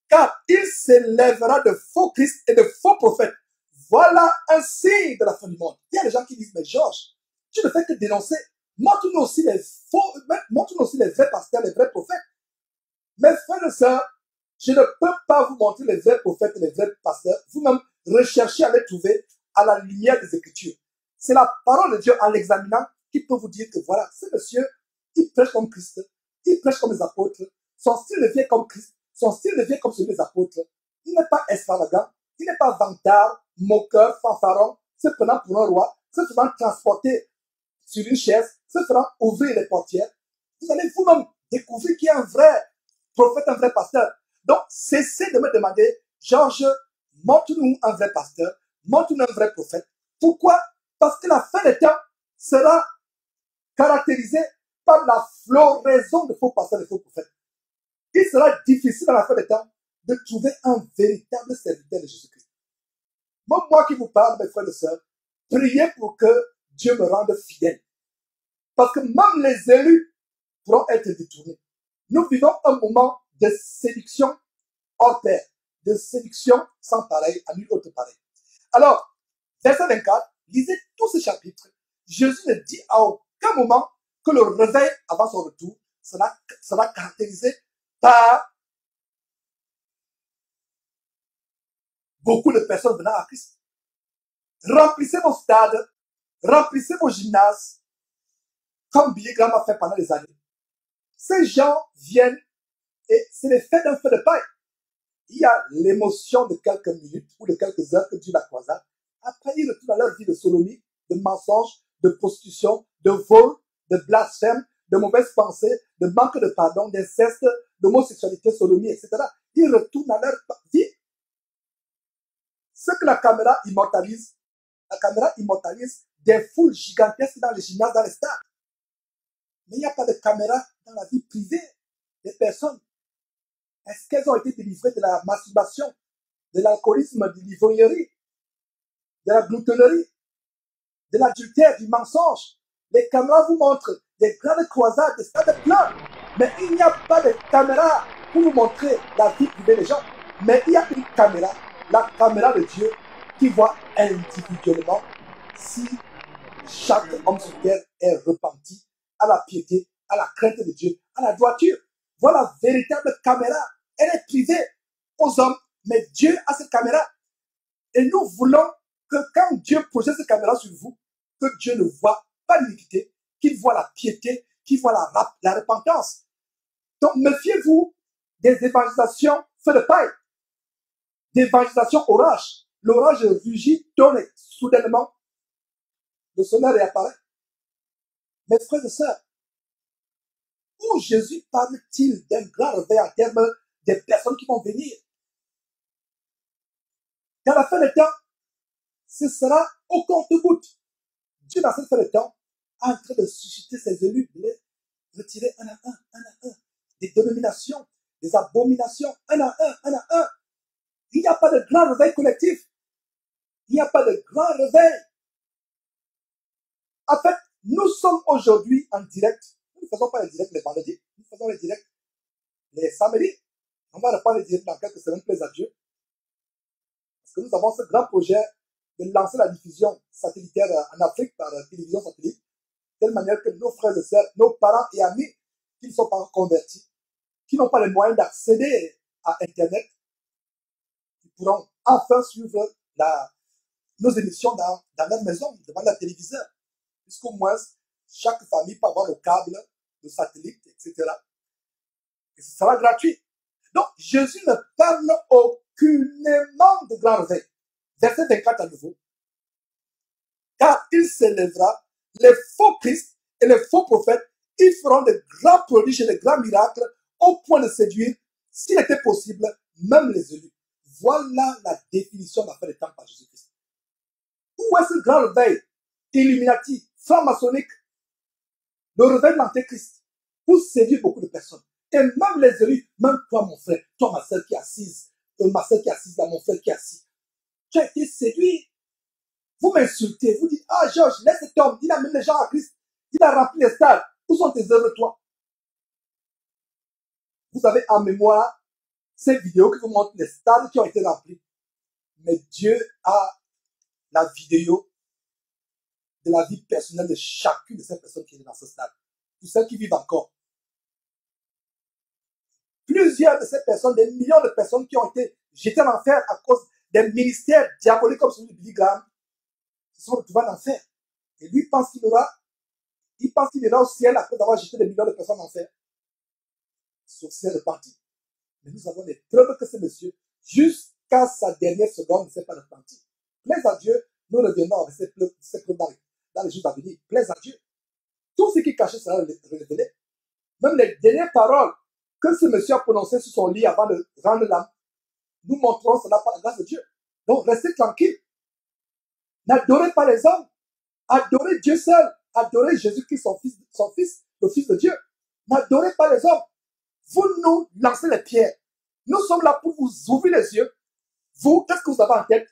car il s'élèvera de faux Christ et de faux prophètes. Voilà un signe de la fin du monde. Il y a des gens qui disent, mais Georges, tu ne fais que dénoncer. Montre-nous aussi les vrais pasteurs, les vrais prophètes. Mes frères et sœurs, je ne peux pas vous montrer les vrais prophètes et les vrais pasteurs. Vous-même, recherchez à les trouver à la lumière des Écritures. C'est la parole de Dieu en l'examinant qui peut vous dire que voilà, ce monsieur, il prêche comme Christ, il prêche comme les apôtres, son style devient comme Christ, son style devient comme celui des apôtres. Il n'est pas extravagant, il n'est pas vantard, moqueur, fanfaron, se prenant pour un roi, se faisant transporter sur une chaise, se faisant ouvrir les portières. Vous allez vous-même découvrir qu'il y a un vrai prophète, un vrai pasteur. Donc, cessez de me demander, Georges, montre-nous un vrai pasteur, montre-nous un vrai prophète. Pourquoi? Parce que la fin des temps sera caractérisée par la floraison de faux pasteurs et de faux prophètes. Il sera difficile dans la fin des temps de trouver un véritable serviteur de Jésus-Christ. Moi qui vous parle, mes frères et sœurs, priez pour que Dieu me rende fidèle. Parce que même les élus pourront être détournés. Nous vivons un moment de séduction hors pair, de séduction sans pareil, à nul autre pareil. Alors, verset 24, lisez tout ce chapitre. Jésus ne dit à aucun moment que le réveil avant son retour sera caractérisé par beaucoup de personnes venant à Christ. Remplissez vos stades, remplissez vos gymnases, comme Billy Graham a fait pendant des années. Ces gens viennent et c'est l'effet d'un feu de paille. Il y a l'émotion de quelques minutes ou de quelques heures que Dieu la croisade. Après, ils retournent à leur vie de sodomie, de mensonge, de prostitution, de vol, de blasphème, de mauvaises pensées, de manque de pardon, d'inceste, d'homosexualité, sodomie, etc. Ils retournent à leur vie. Ce que la caméra immortalise des foules gigantesques dans les gymnases, dans les stades. Mais il n'y a pas de caméra dans la vie privée des personnes. Est-ce qu'elles ont été délivrées de la masturbation, de l'alcoolisme, de l'ivrognerie, de la gloutonnerie, de l'adultère, du mensonge? Les caméras vous montrent des grandes croisades, des stades pleins. Mais il n'y a pas de caméra pour vous montrer la vie privée des gens. Mais il y a une caméra, la caméra de Dieu, qui voit individuellement si chaque homme sur terre est repenti à la piété, à la crainte de Dieu, à la droiture. Voilà la véritable caméra. Elle est privée aux hommes, mais Dieu a cette caméra. Et nous voulons que quand Dieu projette cette caméra sur vous, que Dieu ne voit pas l'iniquité, qu'il voit la piété, qu'il voit la repentance. Donc, méfiez-vous des évangélisations feu de paille, d'évangélisation orage. L'orage rugit, tourne soudainement. Le soleil réapparaît. Mes frères et sœurs, où Jésus parle-t-il d'un grand réveil en termes des personnes qui vont venir? Dans la fin des temps, ce sera au compte-gouttes. Dieu, dans cette fin des temps, est en train de susciter ses élus, de les retirer un à un, des dénominations, des abominations, un à un. Il n'y a pas de grand réveil collectif. Il n'y a pas de grand réveil. En fait, nous sommes aujourd'hui en direct. Nous ne faisons pas les directs les vendredis. Nous faisons les directs les samedis. On va reprendre les directs dans quelques semaines, plaise à Dieu. Parce que nous avons ce grand projet de lancer la diffusion satellitaire en Afrique par télévision satellite. De telle manière que nos frères et sœurs, nos parents et amis qui ne sont pas convertis, qui n'ont pas les moyens d'accéder à Internet, qui pourront enfin suivre nos émissions dans leur maison, devant leur téléviseur. Puisqu'au moins, chaque famille peut avoir le câble, le satellite, etc. Et ce sera gratuit. Donc, Jésus ne parle aucunement de grand réveil. Verset 24 à nouveau. Car il s'élèvera, les faux Christ et les faux prophètes, ils feront de grands prodiges et de grands miracles au point de séduire, s'il était possible, même les élus. Voilà la définition de la fin des temps par Jésus-Christ. Où est ce grand réveil Illuminati, franc-maçonnique, le réveil de l'Antéchrist, pour séduire beaucoup de personnes? Et même les élus, même toi, mon frère, toi, ma soeur qui est assise, ma soeur qui est assise là, mon frère qui est assis, tu as été séduit. Vous m'insultez, vous dites, ah Georges, laisse cet homme, il amène les gens à Christ, il a rempli les stades. Où sont tes œuvres, toi? Vous avez en mémoire ces vidéos qui vous montrent les stades qui ont été remplis. Mais Dieu a la vidéo de la vie personnelle de chacune de ces personnes qui sont dans ce stade. Pour celles qui vivent encore. Plusieurs de ces personnes, des millions de personnes qui ont été jetées en enfer à cause des ministères diaboliques comme celui de Billy Graham, se sont retrouvés en enfer. Et lui pense qu'il ira au ciel après avoir jeté des millions de personnes en enfer. Sauf c'est repenti. Mais nous avons des preuves que ce monsieur, jusqu'à sa dernière seconde, ne s'est pas repenti. Plaise à Dieu, nous reviendrons avec ces preuves dans les jours à venir. Plaise à Dieu. Tout ce qui est caché sera révélé. Même les dernières paroles que ce monsieur a prononcées sur son lit avant de rendre l'âme, nous montrons cela par la grâce de Dieu. Donc restez tranquille. N'adorez pas les hommes. Adorez Dieu seul. Adorez Jésus-Christ, son fils, le Fils de Dieu. N'adorez pas les hommes. Vous nous lancez les pierres. Nous sommes là pour vous ouvrir les yeux. Vous, qu'est-ce que vous avez en tête?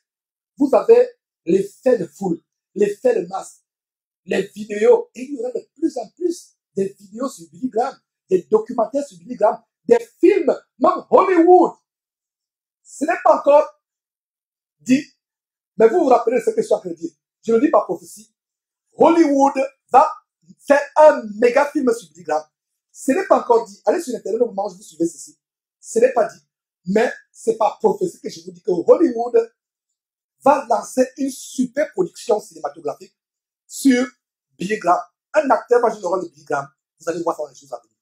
Vous avez l'effet de foule, l'effet de masse, les vidéos. Et il y aura de plus en plus des vidéos sur Billy Graham, des documentaires sur Billy Graham, des films, même Hollywood. Ce n'est pas encore dit, mais vous vous rappelez de ce que je suis en train de dire. Je ne dis pas prophétie. Hollywood va faire un méga film sur Billy Graham. Ce n'est pas encore dit. Allez sur Internet au moment où vous suivez ceci. Ce n'est pas dit. Mais c'est pas prophétie que je vous dis que Hollywood va lancer une super production cinématographique sur Billy Graham. Un acteur va jouer le rôle de Billy Graham. Vous allez voir ça dans les choses à venir.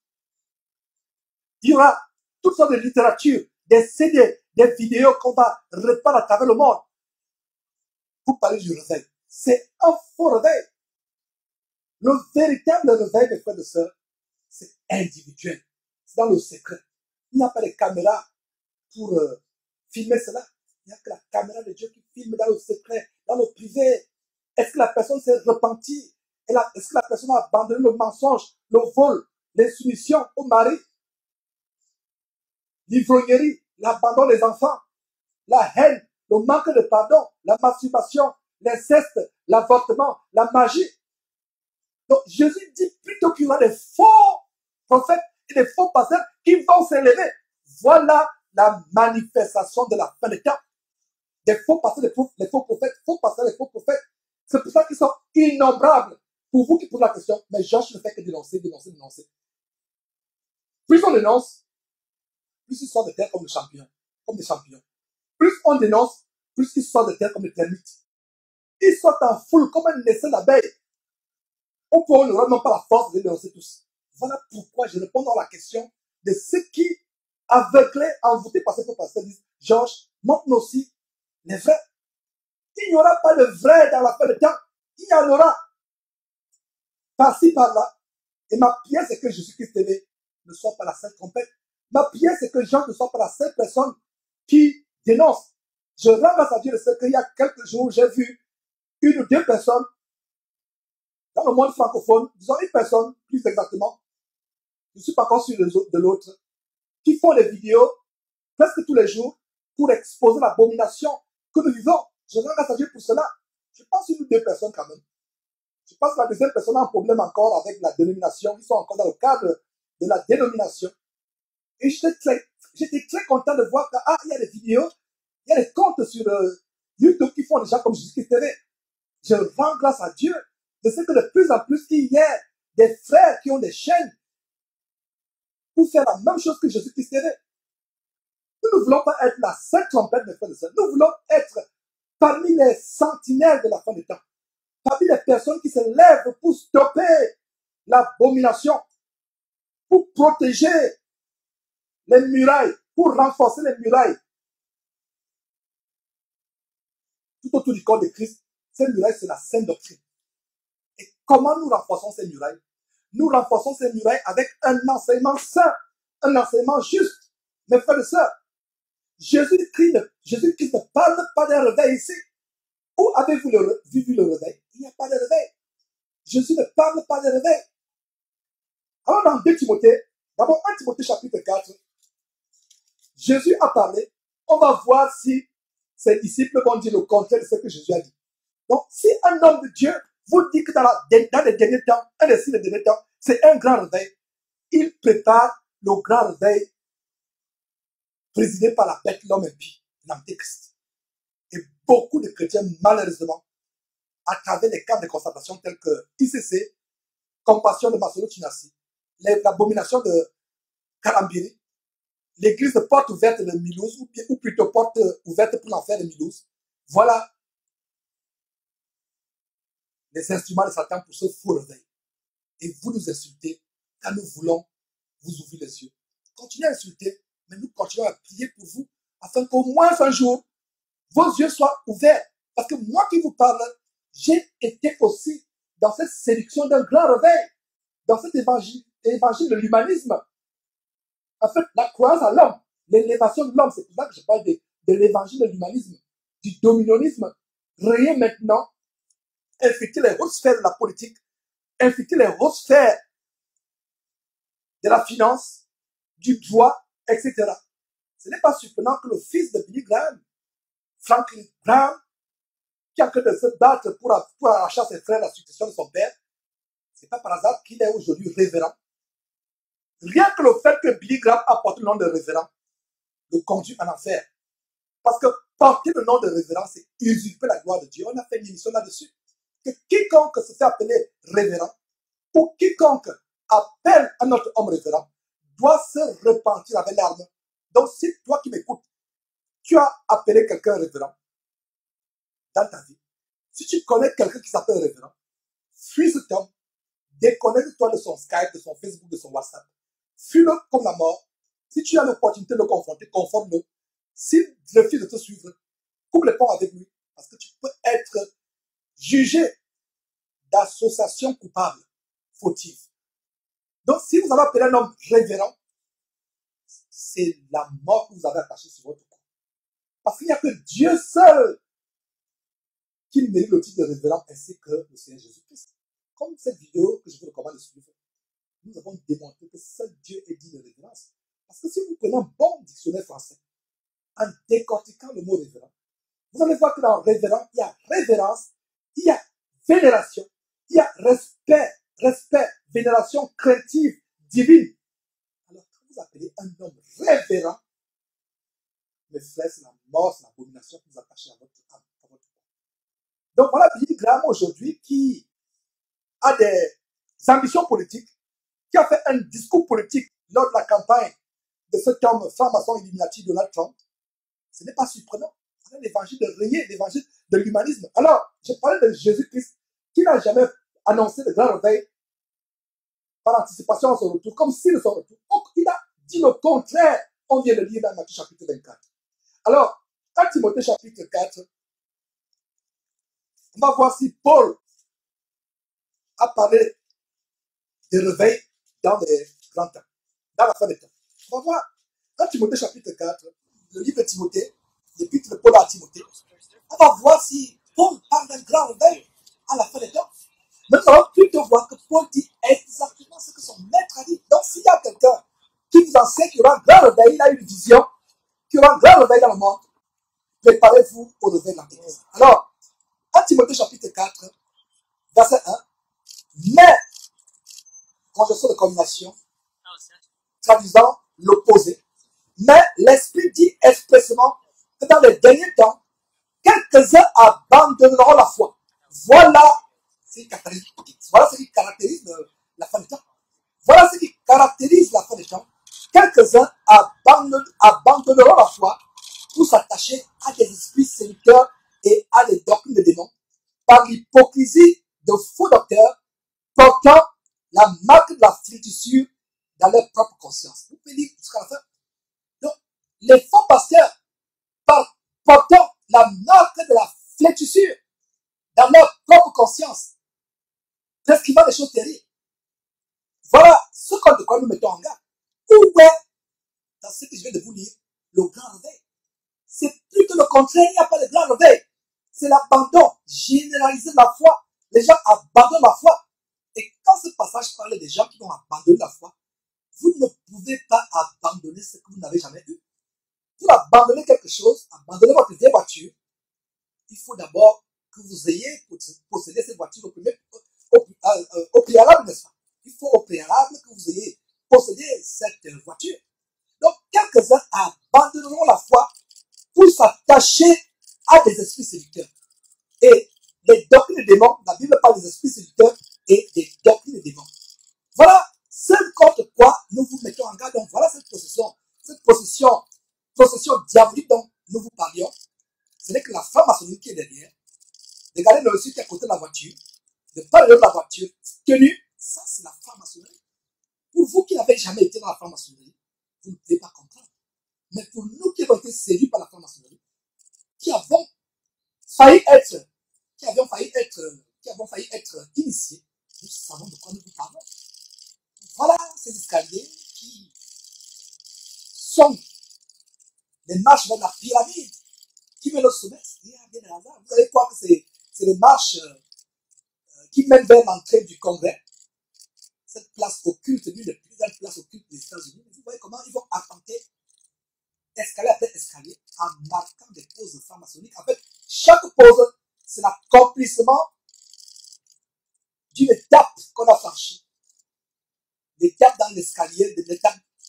Il y aura toutes sortes de littérature, des CD, des vidéos qu'on va répandre à travers le monde. Pour parler du réveil. C'est un faux réveil. Le véritable réveil, mes frères et sœurs, c'est individuel. C'est dans le secret. Il n'y a pas de caméra pour filmer cela. Il n'y a que la caméra de Dieu qui filme dans le secret, dans le privé. Est-ce que la personne s'est repentie? Est-ce que la personne a abandonné le mensonge, le vol, l'insoumission au mari, l'ivrognerie, l'abandon des enfants, la haine, le manque de pardon, la masturbation, l'inceste, l'avortement, la magie? Donc Jésus dit plutôt qu'il y aura des faux prophètes et des faux pasteurs qui vont s'élever. Voilà la manifestation de la fin des temps. Des faux pasteurs, des faux prophètes, faux pasteurs, des faux prophètes. C'est pour ça qu'ils sont innombrables. Pour vous qui posez la question, mais Georges ne fait que dénoncer, dénoncer, dénoncer. Plus on dénonce, plus ils sortent de terre comme des champions. Comme des champions. Plus on dénonce, plus ils sortent de terre comme des termites. Ils sortent en foule comme un essaim d'abeilles. On n'aura même pas la force de les dénoncer tous. Voilà pourquoi je réponds à la question de ceux qui, aveuglés, envoûtés par ces faux pasteurs, disent, Georges, montre-nous aussi les vrais. Il n'y aura pas de vrai dans la fin de temps. Il y en aura. Par-ci, par-là. Et ma prière, c'est que Jésus-Christ ne soit pas la seule trompette. Ma prière, c'est que Jean ne soit pas la seule personne qui dénonce. Je rends grâce à Dieu de ce qu'il y a quelques jours, j'ai vu une ou deux personnes dans le monde francophone, disons une personne, plus exactement, je ne suis pas encore sûr de l'autre, qui font des vidéos presque tous les jours pour exposer l'abomination que nous vivons. Je rends grâce à Dieu pour cela. Je pense une ou deux personnes quand même. Je pense que la deuxième personne a un problème encore avec la dénomination. Ils sont encore dans le cadre de la dénomination. Et j'étais très content de voir qu'il y a des vidéos, il y a des comptes sur YouTube qui font des gens comme Jésus-Christ TV. Je rends grâce à Dieu de ce que de plus en plus il y a des frères qui ont des chaînes pour faire la même chose que Jésus-Christ TV. Nous ne voulons pas être la seule trompette des frères de sœurs. Nous voulons être parmi les sentinelles de la fin des temps. Parmi les personnes qui se lèvent pour stopper l'abomination, pour protéger les murailles, pour renforcer les murailles. Tout autour du corps de Christ, ces murailles, c'est la sainte doctrine. Et comment nous renforçons ces murailles? Nous renforçons ces murailles avec un enseignement saint, un enseignement juste. Mes frères et sœurs, Jésus-Christ ne parle pas d'un réveil ici. Où avez-vous vu le réveil? Il n'y a pas de réveil. Jésus ne parle pas de réveil. Alors dans 2 Timothée, D'abord, 1 Timothée chapitre 4, Jésus a parlé. On va voir si ses disciples vont dire le contraire de ce que Jésus a dit. Donc, si un homme de Dieu vous dit que dans les derniers temps, un des signes des derniers temps, c'est un grand réveil, il prépare le grand réveil présidé par la bête, l'homme impie, l'antéchrist. Et beaucoup de chrétiens, malheureusement, à travers les camps de concentration tels que ICC, Compassion de Masoro-Chinasi, l'abomination de Karambiri, l'église de porte ouverte de Mulhouse, ou plutôt porte ouverte pour l'enfer de Mulhouse, voilà les instruments de Satan pour ce faux réveil. Et vous nous insultez quand nous voulons vous ouvrir les yeux. Continuez à insulter, mais nous continuons à prier pour vous, afin qu'au moins un jour, vos yeux soient ouverts. Parce que moi qui vous parle, j'ai été aussi dans cette séduction d'un grand réveil, dans cet évangile de l'humanisme. En fait, la croyance à l'homme, l'élévation de l'homme, c'est pour ça que je parle de l'évangile de l'humanisme, du dominionisme, rayé maintenant, infecter les hautes sphères de la politique, infecter les hautes sphères de la finance, du droit, etc. Ce n'est pas surprenant que le fils de Billy Graham, Franklin Graham, qui a en train de se battre pour arracher à ses frères la succession de son père, c'est pas par hasard qu'il est aujourd'hui révérend. Rien que le fait que Billy Graham a porté le nom de révérend le conduit en enfer. Parce que porter le nom de révérend, c'est usurper la gloire de Dieu. On a fait une émission là-dessus. Que quiconque se fait appeler révérend, ou quiconque appelle un autre homme révérend, doit se repentir avec l'arme. Donc, si toi qui m'écoutes, tu as appelé quelqu'un révérend dans ta vie, si tu connais quelqu'un qui s'appelle révérend, fuis cet homme, déconnecte-toi de son Skype, de son Facebook, de son WhatsApp. Fuis-le comme la mort. Si tu as l'opportunité de le confronter, conforte-le. S'il refuse de te suivre, coupe les ponts avec lui, parce que tu peux être jugé d'association coupable, fautive. Donc, si vous avez appelé un homme révérend, c'est la mort que vous avez attachée sur votre cou. Parce qu'il n'y a que Dieu seul qui mérite le titre de révérend, ainsi que le Seigneur Jésus-Christ. Comme cette vidéo que je vous recommande de suivre, nous avons démontré que seul Dieu est digne de révérence. Parce que si vous prenez un bon dictionnaire français, en décortiquant le mot révérend, vous allez voir que dans révérend, il y a révérence, il y a vénération, il y a respect, vénération craintive, divine. Alors, quand vous appelez un homme révérend, mes frères, c'est la mort, c'est l'abomination que vous attachez à votre âme, à votre corps. Donc voilà Billy Graham aujourd'hui qui a des ambitions politiques, qui a fait un discours politique lors de la campagne de cet homme franc-maçon illuminati Donald Trump. Ce n'est pas surprenant. C'est l'évangile de régner, l'évangile de l'humanisme. Alors, je parlais de Jésus-Christ qui n'a jamais annoncé le grand réveil par anticipation à son retour, comme s'il son retour. Donc, il a dit le contraire. On vient de lire dans Matthieu chapitre 24. Alors, 1 Timothée chapitre 4, on va voir si Paul a parlé de réveil dans les grands temps, dans la fin des temps. On va voir 1 Timothée chapitre 4, le livre de Timothée, l'épître de Paul à Timothée. On va voir si Paul parle d'un grand réveil à la fin des temps. Mais nous allons plutôt voir que Paul dit exactement ce que son maître a dit. Donc, s'il y a quelqu'un qui vous enseigne qu'il y aura un grand réveil, il a une vision, qu'il y aura un grand réveil dans le monde, préparez-vous au réveil de l'Antéchrist. Alors, 1 Timothée chapitre 4, verset 1. Mais, conjonction de combination, traduisant l'opposé. Mais l'Esprit dit expressément que dans les derniers temps, quelques-uns abandonneront la foi. Voilà ce qui caractérise la fin du temps. Voilà ce qui caractérise la fin du temps. Quelques-uns abandonneront la foi pour s'attacher à des esprits séducteurs et à des doctrines de démons par l'hypocrisie de faux docteurs portant la marque de la flétrissure dans leur propre conscience. Vous pouvez lire jusqu'à la fin. Donc, les faux pasteurs portant la marque de la flétrissure dans leur propre conscience, prescrivant des choses terribles. Voilà ce de quoi nous mettons en garde. Où est, dans ce que je viens de vous lire, le grand réveil? C'est plutôt le contraire, il n'y a pas de grand réveil. C'est l'abandon généralisé de la foi. Les gens abandonnent la foi. Et quand ce passage parle des gens qui vont abandonner la foi, Vous ne pouvez pas abandonner ce que vous n'avez jamais eu. Pour abandonner quelque chose, abandonner votre vieille voiture, il faut d'abord que vous ayez possédé cette voiture au préalable, n'est-ce pas? Il faut au préalable que vous ayez possédé cette voiture. Donc, quelques-uns abandonneront la foi pour s'attacher à des esprits séducteurs. Et les doctrines des démons, la Bible parle des esprits séducteurs et des doctrines des démons. Voilà ce contre quoi nous vous mettons en garde. Donc, voilà cette possession diabolique dont nous vous parlions. Ce n'est que la franc-maçonnerie qui est derrière. Regardez le reçu qui est à côté de la voiture. Ne pas de la voiture tenue. Ça, c'est la franc-maçonnerie. Pour vous qui n'avez jamais été dans la franc-maçonnerie, vous ne pouvez pas comprendre. Mais pour nous qui avons été séduits par la franc-maçonnerie, qui avons failli être initiés, nous savons de quoi nous vous parlons. Voilà ces escaliers qui sont les marches vers la pyramide qui mènent au sommet. Vous allez croire que c'est les marches qui mènent vers l'entrée du Congrès. Cette place occulte, l'une des plus grandes places occultes des États-Unis. Vous voyez comment ils vont arpenter escalier après escalier en marquant des poses franc-maçonniques. En fait, chaque pose, c'est l'accomplissement d'une étape qu'on a franchie. L'étape dans l'escalier,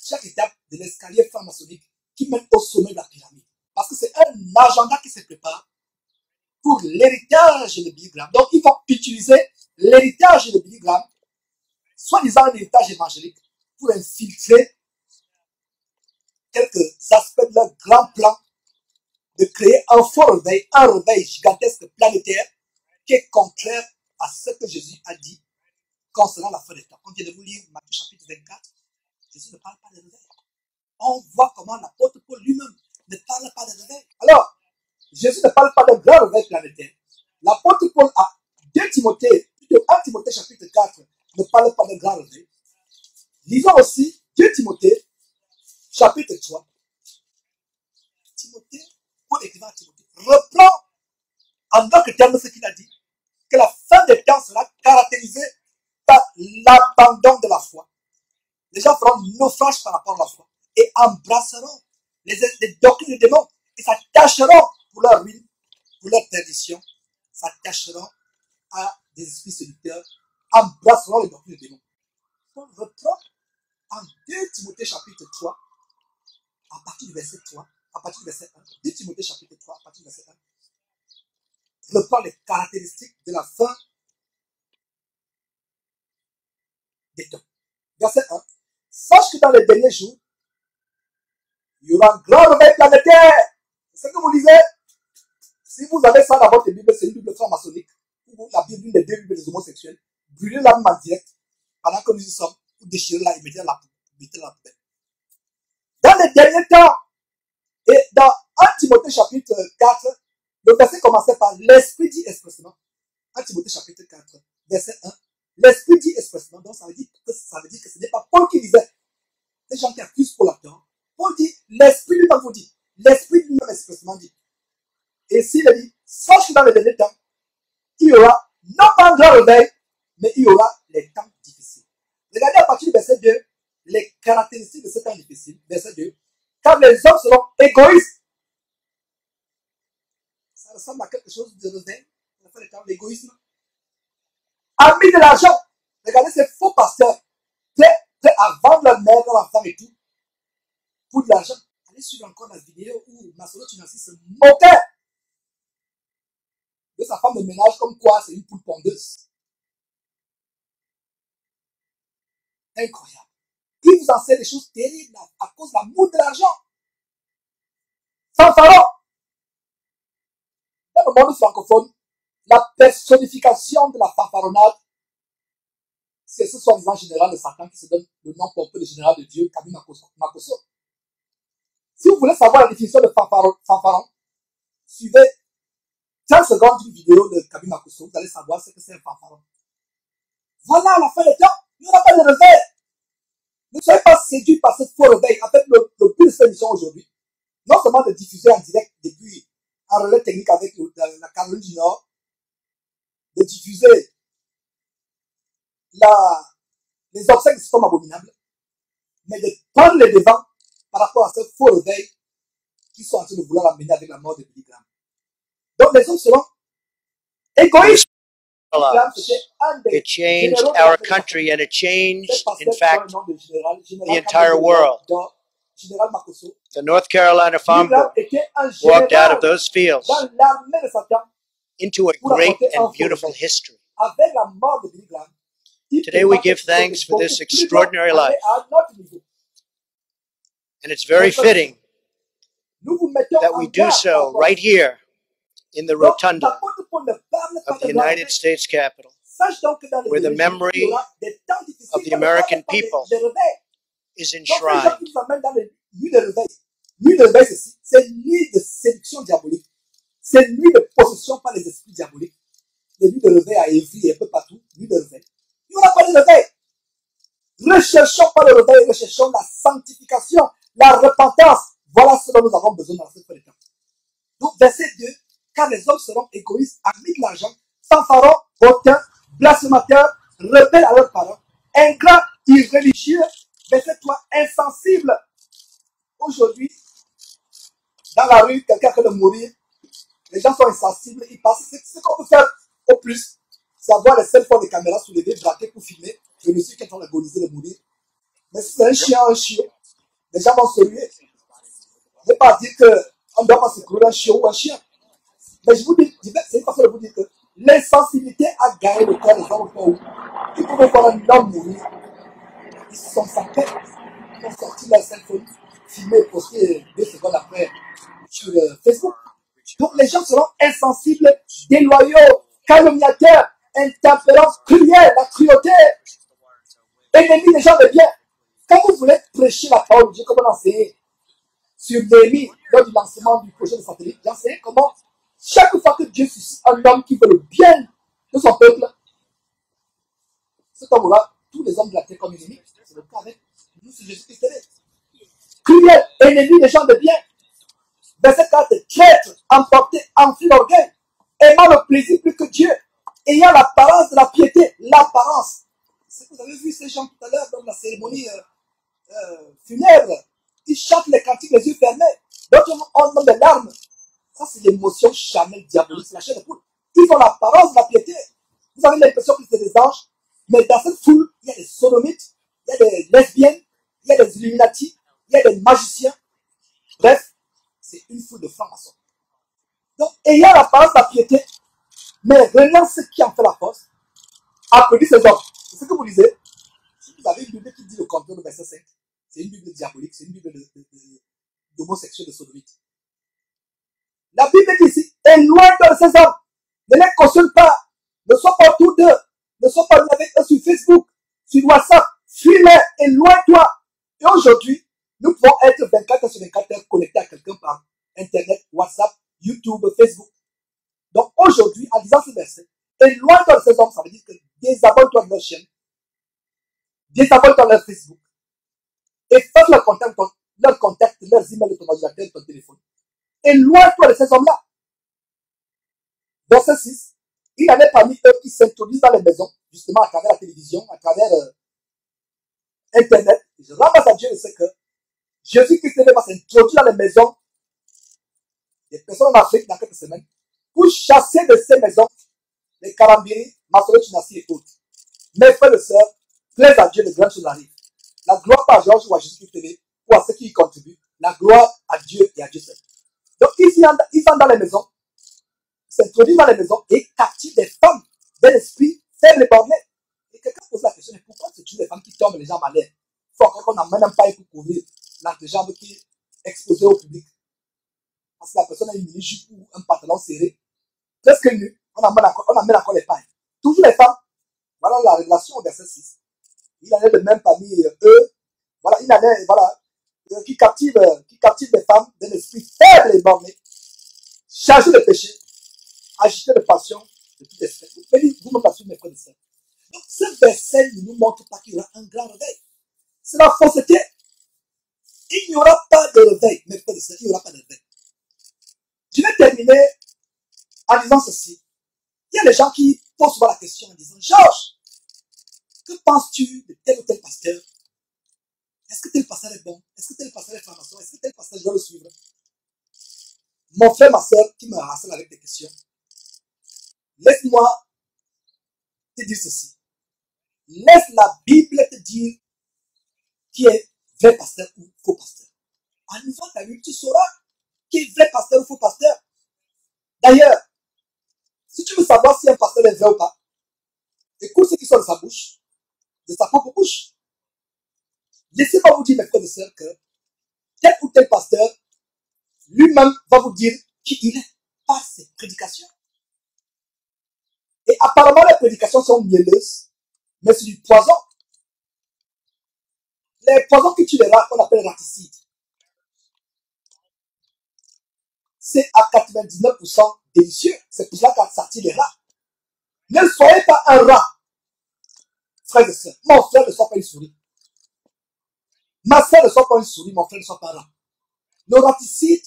chaque étape de l'escalier franc-maçonnique qui mène au sommet de la pyramide. Parce que c'est un agenda qui se prépare pour l'héritage de Billy Graham. Donc, ils vont utiliser l'héritage de Billy Graham, soi-disant l'héritage évangélique, pour infiltrer quelques aspects de leur grand plan de créer un faux réveil, un réveil gigantesque planétaire qui est contraire à ce que Jésus a dit concernant la fin des temps. On vient de vous lire Matthieu chapitre 24. Jésus ne parle pas de réveil. On voit comment l'apôtre Paul lui-même ne parle pas de réveil. Alors, Jésus ne parle pas d'un grand réveil planétaire. L'apôtre Paul a 1 Timothée chapitre 4 ne parle pas d'un grand réveil. Lisons aussi 2 Timothée chapitre 3. Timothée, Paul écrivant à Timothée, reprend en d'autres termes ce qu'il a dit, que la fin des temps sera caractérisée par l'abandon de la foi. Les gens feront naufrage par rapport à la foi et embrasseront les doctrines des démons et s'attacheront pour leur ruine, pour leur perdition, s'attacheront à des esprits séducteurs, embrasseront les doctrines des démons. On reprend en 2 Timothée chapitre 3, à partir du verset 3, à partir du verset 1, 2 Timothée chapitre 3, à partir du verset 1, reprend les caractéristiques de la fin des temps. Verset 1. Sache que dans les derniers jours, il y aura un grand réveil planétaire. C'est ce que vous lisez. Si vous avez ça dans votre Bible, c'est une Bible franc-maçonnique, ou la Bible, une des deux Bibles des homosexuels, brûlez la en direct, pendant que nous y sommes, ou déchirez-la et mettez-la dans la poubelle. Dans les derniers temps, et dans 1 Timothée chapitre 4, le verset commençait par l'Esprit dit expressement. 1 Timothée chapitre 4, verset 1. L'Esprit dit expressement, donc ça veut dire que ce n'est pas Paul qui disait. Les gens qui accusent Paul à tort. Paul dit, l'Esprit lui-même vous dit. L'Esprit lui-même expressement dit. Et s'il a dit, sache que dans les derniers temps, il y aura non pas un grand réveil, mais il y aura les temps difficiles. Regardez à partir du verset 2, les caractéristiques de ces temps difficiles. Verset 2. Car les hommes seront égoïstes. Ça ressemble à quelque chose de réveil. On fait le temps l'égoïsme. Amis de l'argent. Regardez ces faux pasteurs. Prêts à vendre leur mère, leur enfant et tout. Pour de l'argent. Allez suivre encore la vidéo où Masolo Tunasi se moquait de sa femme de ménage comme quoi c'est une poule pondeuse. Incroyable. Il vous enseigne des choses terribles à cause de l'amour de l'argent. Fanfaron. Dans le monde francophone, la personnification de la fanfaronnade, c'est ce soi-disant général de Satan qui se donne le nom pompeux de général de Dieu, Kabi Makosso. Si vous voulez savoir la définition de fanfaron, suivez 15 secondes d'une vidéo de Kabi Makosso, vous allez savoir ce que c'est un fanfaron. Voilà, à la fin des temps, il n'y aura pas de réveil. Ne soyez pas séduits par ce faux réveil. En fait, le but de cette émission aujourd'hui, non seulement de diffuser en direct depuis un relais technique avec la Caroline du Nord, de diffuser les obsèques de cette femme abominable, mais de prendre les devants par rapport à ce faux réveil qui sont en train de vouloir amener avec la mort de Billy Graham. Donc les hommes seront égoïstes. It changed our country, and it changed, in fact, the entire world. The North Carolina Farm Bureau walked out of those fields into a great and beautiful history. Today we give thanks for this extraordinary life. And it's very fitting that we do so right here in the rotunda of the United States Capitol, where the memory of the American people is enshrined. C'est une nuit de séduction diabolique. C'est une nuit de possession par les esprits diaboliques. Des nuits de réveil à Évry et un peu partout. Nuit de réveil. Il n'y aura pas de réveil. Recherchons pas le réveil, recherchons la sanctification, la repentance. Voilà ce dont nous avons besoin dans cette fin de temps. Donc, verset 2, car les hommes seront égoïstes, amis de l'argent, fanfarons, hautains, blasphémateurs, rebelles à leurs parents, ingrats, irréligieux, verset 3, insensibles. Aujourd'hui, dans la rue, quelqu'un est de mourir, les gens sont insensibles, ils passent. Ce qu'on peut faire au plus, c'est avoir les cell phones des caméras soulevées, braquées pour filmer, que le monsieur qui est en train d'agoniser de mourir. Mais si c'est un chien, les gens vont se ruer. Je ne vais pas dire qu'on ne doit pas se courir un chien ou un chien. Mais je vous dis, c'est une façon de vous dire que l'insensibilité a gagné le cœur des hommes au point où ils pouvaient voir un homme mourir. Ils se sont sapés, ils ont sorti leur cell phone, filmé, posté 2 secondes après sur Facebook. Donc les gens seront insensibles, déloyaux, calomniateurs, intempérants, cruels, la cruauté, ennemis des gens de bien. Quand vous voulez prêcher la parole de Dieu, comme on enseignait sur Néhémie lors du lancement du projet de satellite, j'enseignais comment chaque fois que Dieu suscite un homme qui veut le bien de son peuple, cet homme aura tous les hommes de la terre comme ennemis. C'est le cas avec nous, c'est Jésus-Christ. Cruel, ennemi des gens de bien. Verset 4, traître, emporté, enfli d'orgueil, aimant le plaisir plus que Dieu, ayant l'apparence de la piété, l'apparence. Vous avez vu ces gens tout à l'heure dans la cérémonie funèbre, ils chantent les cantiques les yeux fermés, d'autres ont des larmes. Ça, c'est l'émotion charnelle diabolique, c'est la chair de poule. Ils ont l'apparence de la piété. Vous avez l'impression que c'est des anges, mais dans cette foule, il y a des sodomites, il y a des lesbiennes, il y a des illuminati, il y a des magiciens. Bref, c'est une foule de francs-maçons. Donc, ayant l'apparence de la piété, mais reniant ce qui en fait la force, applaudit ces hommes. C'est ce que vous lisez. Si vous avez une Bible qui dit le contraire de verset 5, c'est une Bible diabolique, c'est une Bible d'homosexuels, de sodomites. La Bible dit ici, éloigne-toi de ces hommes. Ne les cautionne pas. Ne sois pas autour d'eux. Ne sois pas avec eux sur Facebook, sur WhatsApp. Fuis-les, éloigne-toi. Et aujourd'hui, nous pouvons être 24 heures sur 24 heures connectés à quelqu'un par Internet, WhatsApp, YouTube, Facebook. Donc aujourd'hui, en disant ce verset, éloigne-toi de ces hommes, ça veut dire que désabonne-toi de leur chaîne, désabonne-toi de leur Facebook, efface leur contact, leurs emails de ton ordinateur, de ton téléphone. Éloigne-toi de ces hommes-là. Verset 6, il y en a parmi eux qui s'introduisent dans les maisons, justement à travers la télévision, à travers Internet. Je rends grâce à Dieu de ce que Jésus-Christ va s'introduire dans les maisons des personnes en Afrique dans quelques semaines pour chasser de ces maisons les Karambiri, Masoro Chinasi et autres. Mes frères et sœurs, plaise à Dieu, de grandes choses arrivent. La gloire pas à Georges ou à Jésus-Christ ou à ceux qui y contribuent. La gloire à Dieu et à Dieu seul. Donc ils sont dans les maisons, s'introduisent dans les maisons et captivent des femmes d'un esprit faible et borné. Et quelqu'un pose la question, mais pourquoi c'est toujours les femmes qui tombent les jambes à l'air? Il faut encore qu'on n'emmène même pas pour couvrir l'entrejambe qui est exposée au public. Parce que la personne a une mini-jupe ou un pantalon serré, presque nu, on amène encore les pailles. Toujours les femmes. Voilà la révélation au verset 6. Il en est de même parmi eux. Voilà, il en est, voilà, qui captive les femmes d'un esprit faible et borné, chargé de péché, agité de passion, de toute espèce. Vous me passez mes frères et sœurs. Donc, ce verset ne nous montre pas qu'il y aura un grand réveil. C'est la fausseté. Il n'y aura pas de réveil, mes frères et sœurs, il n'y aura pas de réveil. Je vais terminer en disant ceci. Il y a des gens qui posent souvent la question en disant, Georges, que penses-tu de tel ou tel pasteur Est-ce que tel pasteur est bon? Est-ce que tel pasteur est franc-maçon? Est-ce que tel pasteur, je dois le suivre? Mon frère, ma soeur, qui me harcèle avec des questions, laisse-moi te dire ceci. Laisse la Bible te dire qui est vrai pasteur ou faux pasteur. En ouvrant ta Bible, tu sauras qui est vrai pasteur ou faux pasteur. D'ailleurs, si tu veux savoir si un pasteur est vrai ou pas, écoute ce qui sort de sa bouche, de sa propre bouche. Laissez-moi vous dire, mes frères et sœurs, que tel ou tel pasteur, lui-même va vous dire qui il est par ses prédications. Et apparemment, les prédications sont mielleuses, mais c'est du poison. Les poisons que tu verras, qu'on appelle raticides, c'est à 99% délicieux. C'est pour ça qu'on s'attire les rats. Ne soyez pas un rat, frère et sœur. Mon frère ne soit pas une souris. Ma sœur ne soit pas une souris, mon frère ne soit pas un rat. Le raticide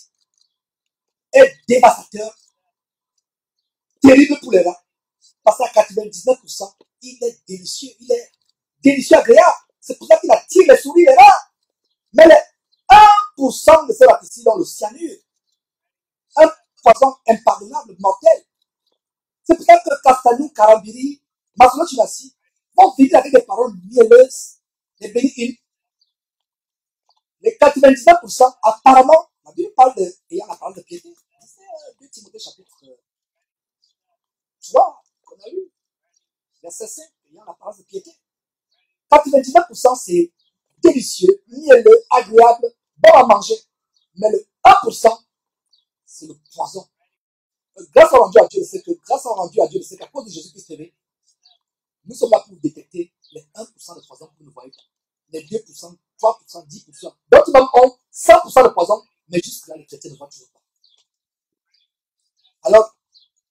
est dévastateur, terrible pour les rats. Parce qu'à 99%, il est délicieux, agréable. C'est pour ça qu'il attire les souris, les rats. Mais les 1% de ces raticides ont le cyanure. Un poison impardonnable, mortel. C'est pour ça que Castanou, Karambiri, Masolo Chinassi vont venir avec des paroles mielleuses, des bénignes. Les 99%, apparemment, la Bible parle ayant la parole de piété. C'est 2 Timothée chapitre 3 qu'on a eu. Verset 5, ayant la parole de piété. 99% c'est délicieux, mielleux, agréable, bon à manger. Mais le 1%, c'est le poison. Grâce à rendu à Dieu, c'est qu'à cause de Jésus-Christ, nous sommes là pour détecter les 1% de poison que vous ne voyez pas. Les 2%, 3%, 10%. D'autres même ont 100% de poison, mais jusque-là, les chrétiens ne voient toujours pas. Alors,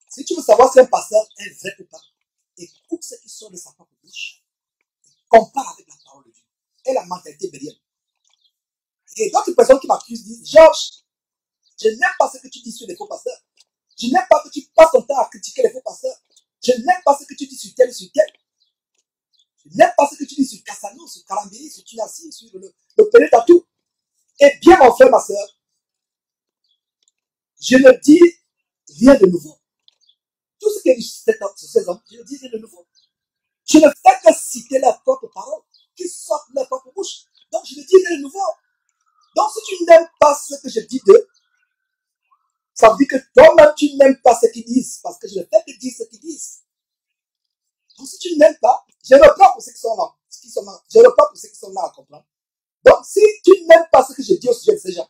si tu veux savoir si un pasteur est vrai ou pas, écoute ce qui sort de sa propre bouche. Compare avec la parole de Dieu et la mentalité bélienne. Et d'autres personnes qui m'accusent disent, Georges, je n'aime pas ce que tu dis sur les faux pasteurs. Je n'aime pas que tu passes ton temps à critiquer les faux pasteurs. Je n'aime pas ce que tu dis sur tel. Je n'aime pas ce que tu dis sur Cassano, sur Karambiri, sur Tunassi, sur le Pelé Tatou. Eh bien, mon frère, ma soeur, je ne dis rien de nouveau. Tout ce qui est dit sur ces hommes, je ne dis rien de nouveau. Je ne fais que citer leurs propres paroles qui sortent de leur propre bouche. Donc, je ne dis rien de nouveau. Donc, si tu n'aimes pas ce que je dis d'eux, ça veut dire que toi-même, tu n'aimes pas ce qu'ils disent, parce que je ne fais que dire ce qu'ils disent. Donc, si tu n'aimes pas, je reprends pour ceux qui sont là. Je reprends pour ceux qui sont là à comprendre. Donc, si tu n'aimes pas ce que je dis au sujet de ces gens,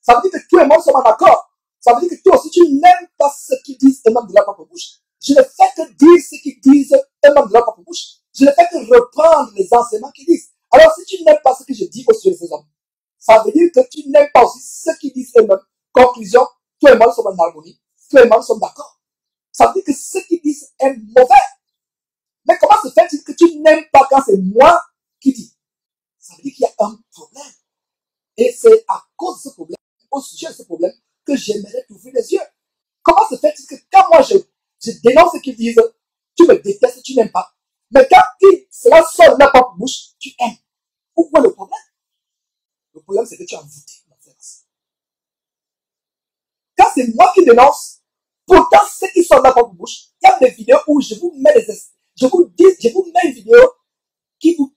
ça veut dire que tout le monde sont en accord. Ça veut dire que toi aussi, tu n'aimes pas ce qu'ils disent eux-mêmes de leur propre bouche. Je ne fais que dire ce qu'ils disent eux-mêmes de leur propre bouche. Je ne fais que reprendre les enseignements qu'ils disent. Alors, si tu n'aimes pas ce que je dis au sujet de ces hommes, ça veut dire que tu n'aimes pas aussi ce qu'ils disent eux-mêmes. Conclusion, tout le monde sont en harmonie. Tout le monde sont d'accord. Ça veut dire que ce qu'ils disent est mauvais. Mais comment se fait-il que tu n'aimes pas quand c'est moi qui dis? Ça veut dire qu'il y a un problème. Et c'est à cause de ce problème, au sujet de ce problème, que j'aimerais t'ouvrir les yeux. Comment se fait-il que quand moi je dénonce ce qu'ils disent, tu me détestes, tu n'aimes pas. Mais quand cela sort de la propre bouche, tu aimes. Où est le problème? Le problème, c'est que tu es envoûté, mon frère. Quand c'est moi qui dénonce, pourtant, ce qui sort de la propre bouche, il y a des vidéos où je vous mets je vous mets une vidéo qui vous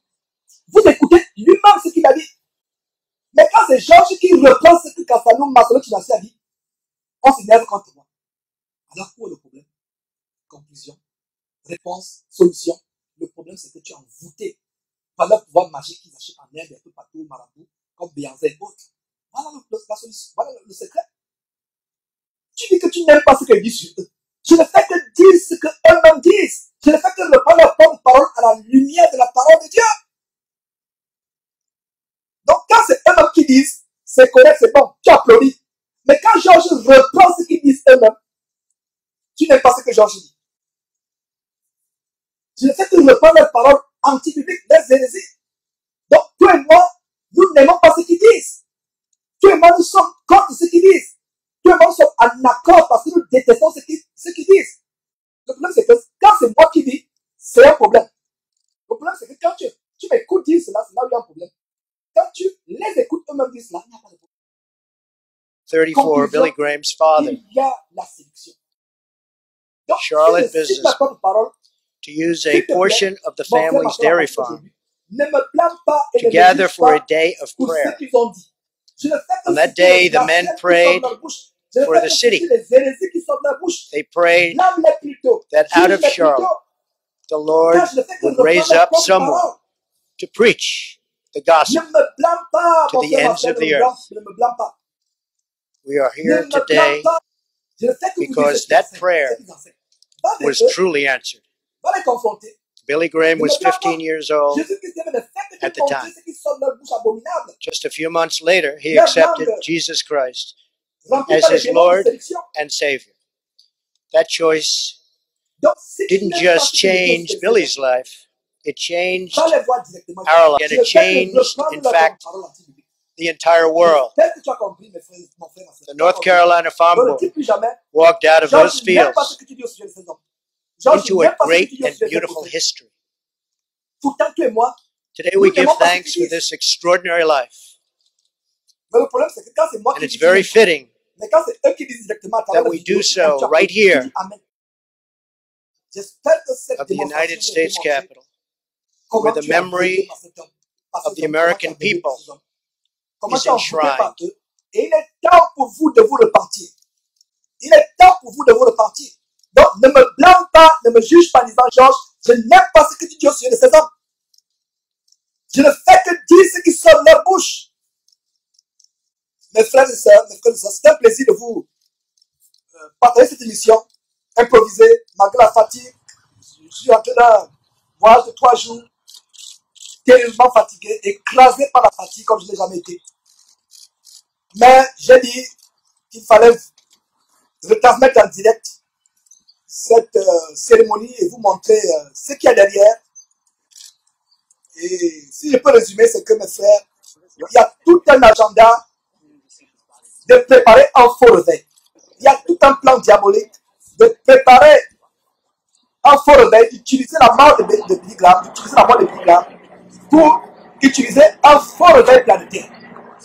écoutez lui-même ce qu'il a dit. Mais quand c'est Georges qui reprend ce que Castanou, Masolo Chinassi a dit, on s'énerve contre moi. Alors, où est le problème? Conclusion, réponse, solution. Le problème, c'est que tu es envoûté par le pouvoir magique qu'ils achètent en Inde, un peu partout au marabout, comme Beyoncé et autres. Voilà la solution, voilà le secret. Tu dis que tu n'aimes pas ce qu'ils disent sur eux. Je ne fais que dire ce qu'eux-mêmes disent. Je ne fais que reprendre leur propre parole à la lumière de la parole de Dieu. Donc, quand c'est eux-mêmes qui disent, c'est correct, c'est bon, tu applaudis. Mais quand Georges reprend ce qu'ils disent eux-mêmes, tu n'aimes pas ce que Georges dit. Je ne fais que reprendre leurs paroles anti-bibliques, les hérésies. Donc, toi et moi, nous n'aimons pas ce qu'ils disent. Toi et moi, nous sommes contre ce qu'ils disent. Toi et moi, nous sommes en accord parce que nous détestons ce qu'ils disent. Le problème, c'est que quand c'est moi qui dis, c'est un problème. Le problème, c'est que quand tu m'écoutes dire cela, c'est là où il y a un problème. quand tu les écoutes eux-mêmes disent là, il n'y a pas de problème. 34, Billy Graham's father, Il y a la séduction. Donc, Charlotte si je business, t'accorde une parole, to use s'il a te plaît, portion of the mon frère, ma family's soeur, dairy ma soeur, farm aujourd'hui, ne me blâme pas et to ne me gather juge for a pas day of pour ce prayer. qu'ils ont dit. Je ne fais que On that citer day, les the men blasphèmes qui prayed sortent de leur bouche. Je ne for fais the que citer city. les hérésies qui sortent de leur bouche. They prayed Blâme-les plutôt. that out of Juge-les Charlotte, plutôt. the Lord Car je ne fais que would reprendre raise leur up propre someone parole. to preach the Ne gospel me blâme pas, to mon the frère, ma ends soeur, of the earth. ne me blâme pas. We are Ne here me blâme today pas. Je ne fais que vous dire ce because qu'ils that enseignent. prayer Ce qu'ils enseignent. Va vers was eux, truly answered. va les confronter. Billy Graham Ne was me blâme 15 pas. years old Jésus-Christ avait ne fait que at the montrer time. ce qui sort de leur bouche abominable. Just a few months later, he Leur accepted langue Jesus Christ remplie as par les his démons de Lord séduction. and Savior. That choice Donc, si tu didn't n'aimes pas just ce que Dieu change fait, Billy's life, it changed va les voir directement. our life. And Je it ne fais que changed, reprendre in leur fact, parole antibiblique. the entire world. J'espère que tu as compris, mes frères, mon frère, ma soeur. The Tu as North compris. Carolina farm Donc, ne boy dis plus jamais, walked out of Georges, those je n'aime pas ce fields que tu dis au sujet de ces hommes. Georges, je into a n'aime pas ce que great tu dis au and sujet de ces beautiful prophètes. history. Pourtant, tu et moi, Today nous we give n'aimons pas ce thanks qu'ils for disent. this extraordinary life. Mais le problème, c'est que quand c'est moi And qui it's dis, very fitting mais quand c'est eux qui disent directement à travers that la we vidéo, do tu as so compris, right tu here dis Amen. J'espère que cette of the démonstration United nous a States démontré Capitol, comment where the tu as veillé memory par cet homme, par of ces the hommes, comment tu as American veillé par people ces hommes, comment is tu as envoûté par enshrined. eux. Et il est temps pour vous de vous repentir. Il est temps pour vous de vous repentir. Donc, ne me blâme pas, ne me juge pas en disant, Georges, je n'aime pas ce que tu dis au sujet de ces hommes. Je ne fais que dire ce qui sort de leur bouche. Mes frères et sœurs, c'est un plaisir de vous partager cette émission improvisée, malgré la fatigue. Je suis en train d'un voyage de 3 jours, terriblement fatigué, écrasé par la fatigue comme je n'ai jamais été. Mais j'ai dit qu'il fallait retransmettre en direct cette cérémonie et vous montrer ce qu'il y a derrière. Et si je peux résumer, c'est que mes frères, il y a tout un agenda de préparer un faux réveil. Il y a tout un plan diabolique de préparer un faux réveil, d'utiliser la mort de Billy Graham, d'utiliser la mort de Billy Graham pour utiliser un faux réveil planétaire.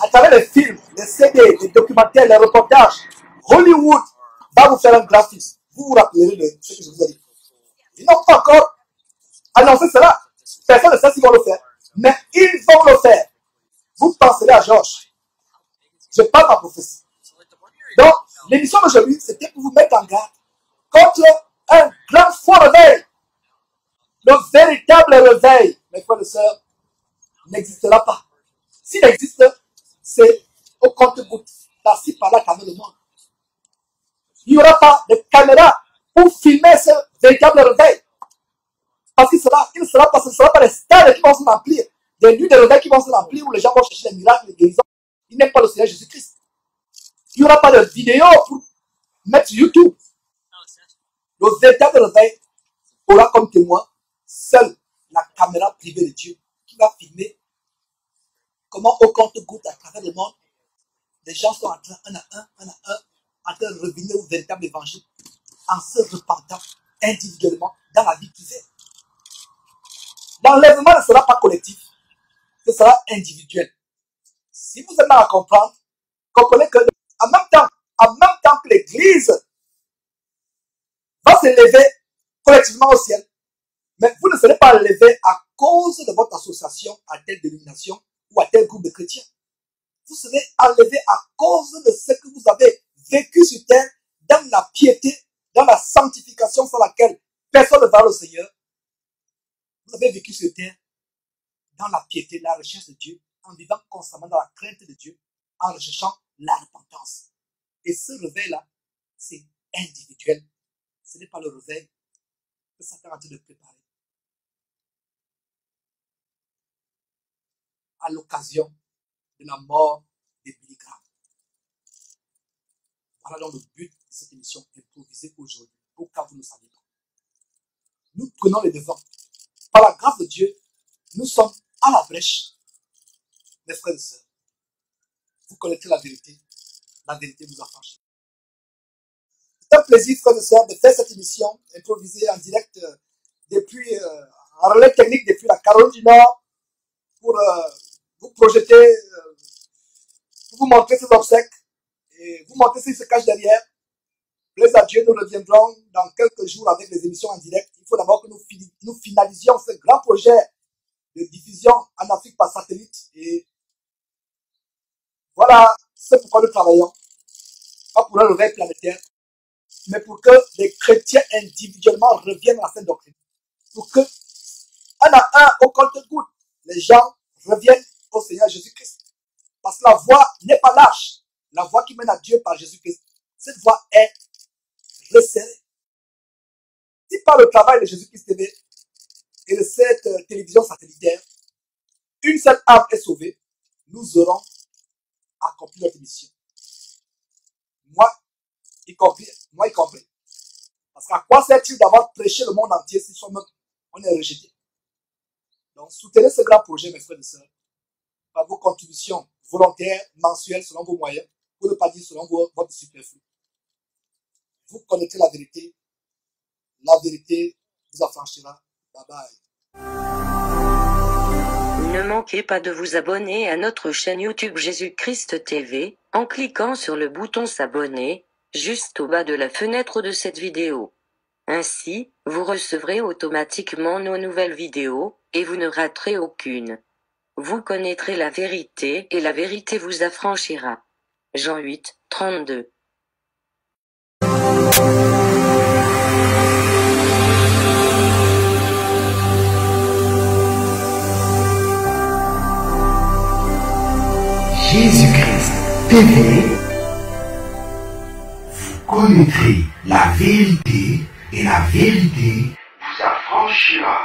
À travers les films, les CD, les documentaires, les reportages, Hollywood va vous faire un graphisme. Vous vous rappellerez de ce que je vous ai dit. Ils n'ont pas encore annoncé cela. Personne ne sait s'ils vont le faire. Mais ils vont le faire. Vous penserez à Georges. Je parle ma prophétie. Donc, l'émission d'aujourd'hui, c'était pour vous mettre en garde contre un grand faux réveil. Le véritable réveil, mes frères et sœurs, n'existera pas. S'il existe, c'est au compte-goutte. Par-ci, par-là, caméra de moi. Il n'y aura pas de caméra pour filmer ce véritable réveil. Parce qu'il ne sera pas, ce ne sera pas les stades qui vont se remplir, des nuits de réveil qui vont se remplir où les gens vont chercher les miracles, les guérisons. Ils n'aiment pas le Seigneur Jésus-Christ. Il n'y aura pas de vidéo pour mettre sur YouTube. Le véritable réveil aura comme témoin seule la caméra privée de Dieu qui va filmer comment au compte-goutte à travers le monde, les gens sont en train, un à un, en train de revenir au véritable évangile en se repentant individuellement dans la vie privée. L'enlèvement ne sera pas collectif, ce sera individuel. Si vous êtes là à comprendre, comprenez que en même temps que l'Église va se lever collectivement au ciel, mais vous ne serez pas levé à cause de votre association à telle dénomination ou à tel groupe de chrétiens. Vous serez enlevé à cause de ce que vous avez vécu sur terre dans la piété, dans la sanctification sans laquelle personne ne va au Seigneur. Vous avez vécu sur terre dans la piété, la recherche de Dieu, en vivant constamment dans la crainte de Dieu, en recherchant la repentance. Et ce réveil-là, c'est individuel. Ce n'est pas le réveil que Satan a en train de préparer. À l'occasion de la mort de Billy Graham. Voilà donc le but de cette émission improvisée aujourd'hui, au cas où vous ne savez pas. Nous prenons les devants. Par la grâce de Dieu, nous sommes à la brèche. Mes frères et sœurs, vous connaissez la vérité vous affranchit. C'est un plaisir, frères et sœurs, de faire cette émission improvisée en direct depuis, en relais technique depuis la Caroline du Nord, pour vous projetez, vous montrez ses obsèques, et vous montrez s'il se cache derrière. Plaise à Dieu, nous reviendrons dans quelques jours avec les émissions en direct. Il faut d'abord que nous finalisions ce grand projet de diffusion en Afrique par satellite. Et voilà, c'est pourquoi nous travaillons. Pas pour un réveil planétaire, mais pour que les chrétiens individuellement reviennent à la sainte doctrine. Pour que, un à un, au compte-gouttes, les gens reviennent au Seigneur Jésus-Christ. Parce que la voie n'est pas lâche. La voie qui mène à Dieu par Jésus-Christ. Cette voie est resserrée. Si par le travail de Jésus-Christ TV et de cette télévision satellitaire, une seule âme est sauvée, nous aurons accompli notre mission. Moi y compris. Parce qu'à quoi sert-il d'avoir prêché le monde entier si soi-même on est rejeté? Donc soutenez ce grand projet, mes frères et sœurs, par vos contributions volontaires, mensuelles, selon vos moyens, pour ne pas dire selon votre superflu. Vous connaîtrez la vérité vous affranchira. Bye bye. Ne manquez pas de vous abonner à notre chaîne YouTube Jésus-Christ TV, en cliquant sur le bouton s'abonner, juste au bas de la fenêtre de cette vidéo. Ainsi, vous recevrez automatiquement nos nouvelles vidéos, et vous ne raterez aucune. Vous connaîtrez la vérité, et la vérité vous affranchira. Jean 8, 32. Jésus-Christ TV, vous connaîtrez la vérité et la vérité vous affranchira.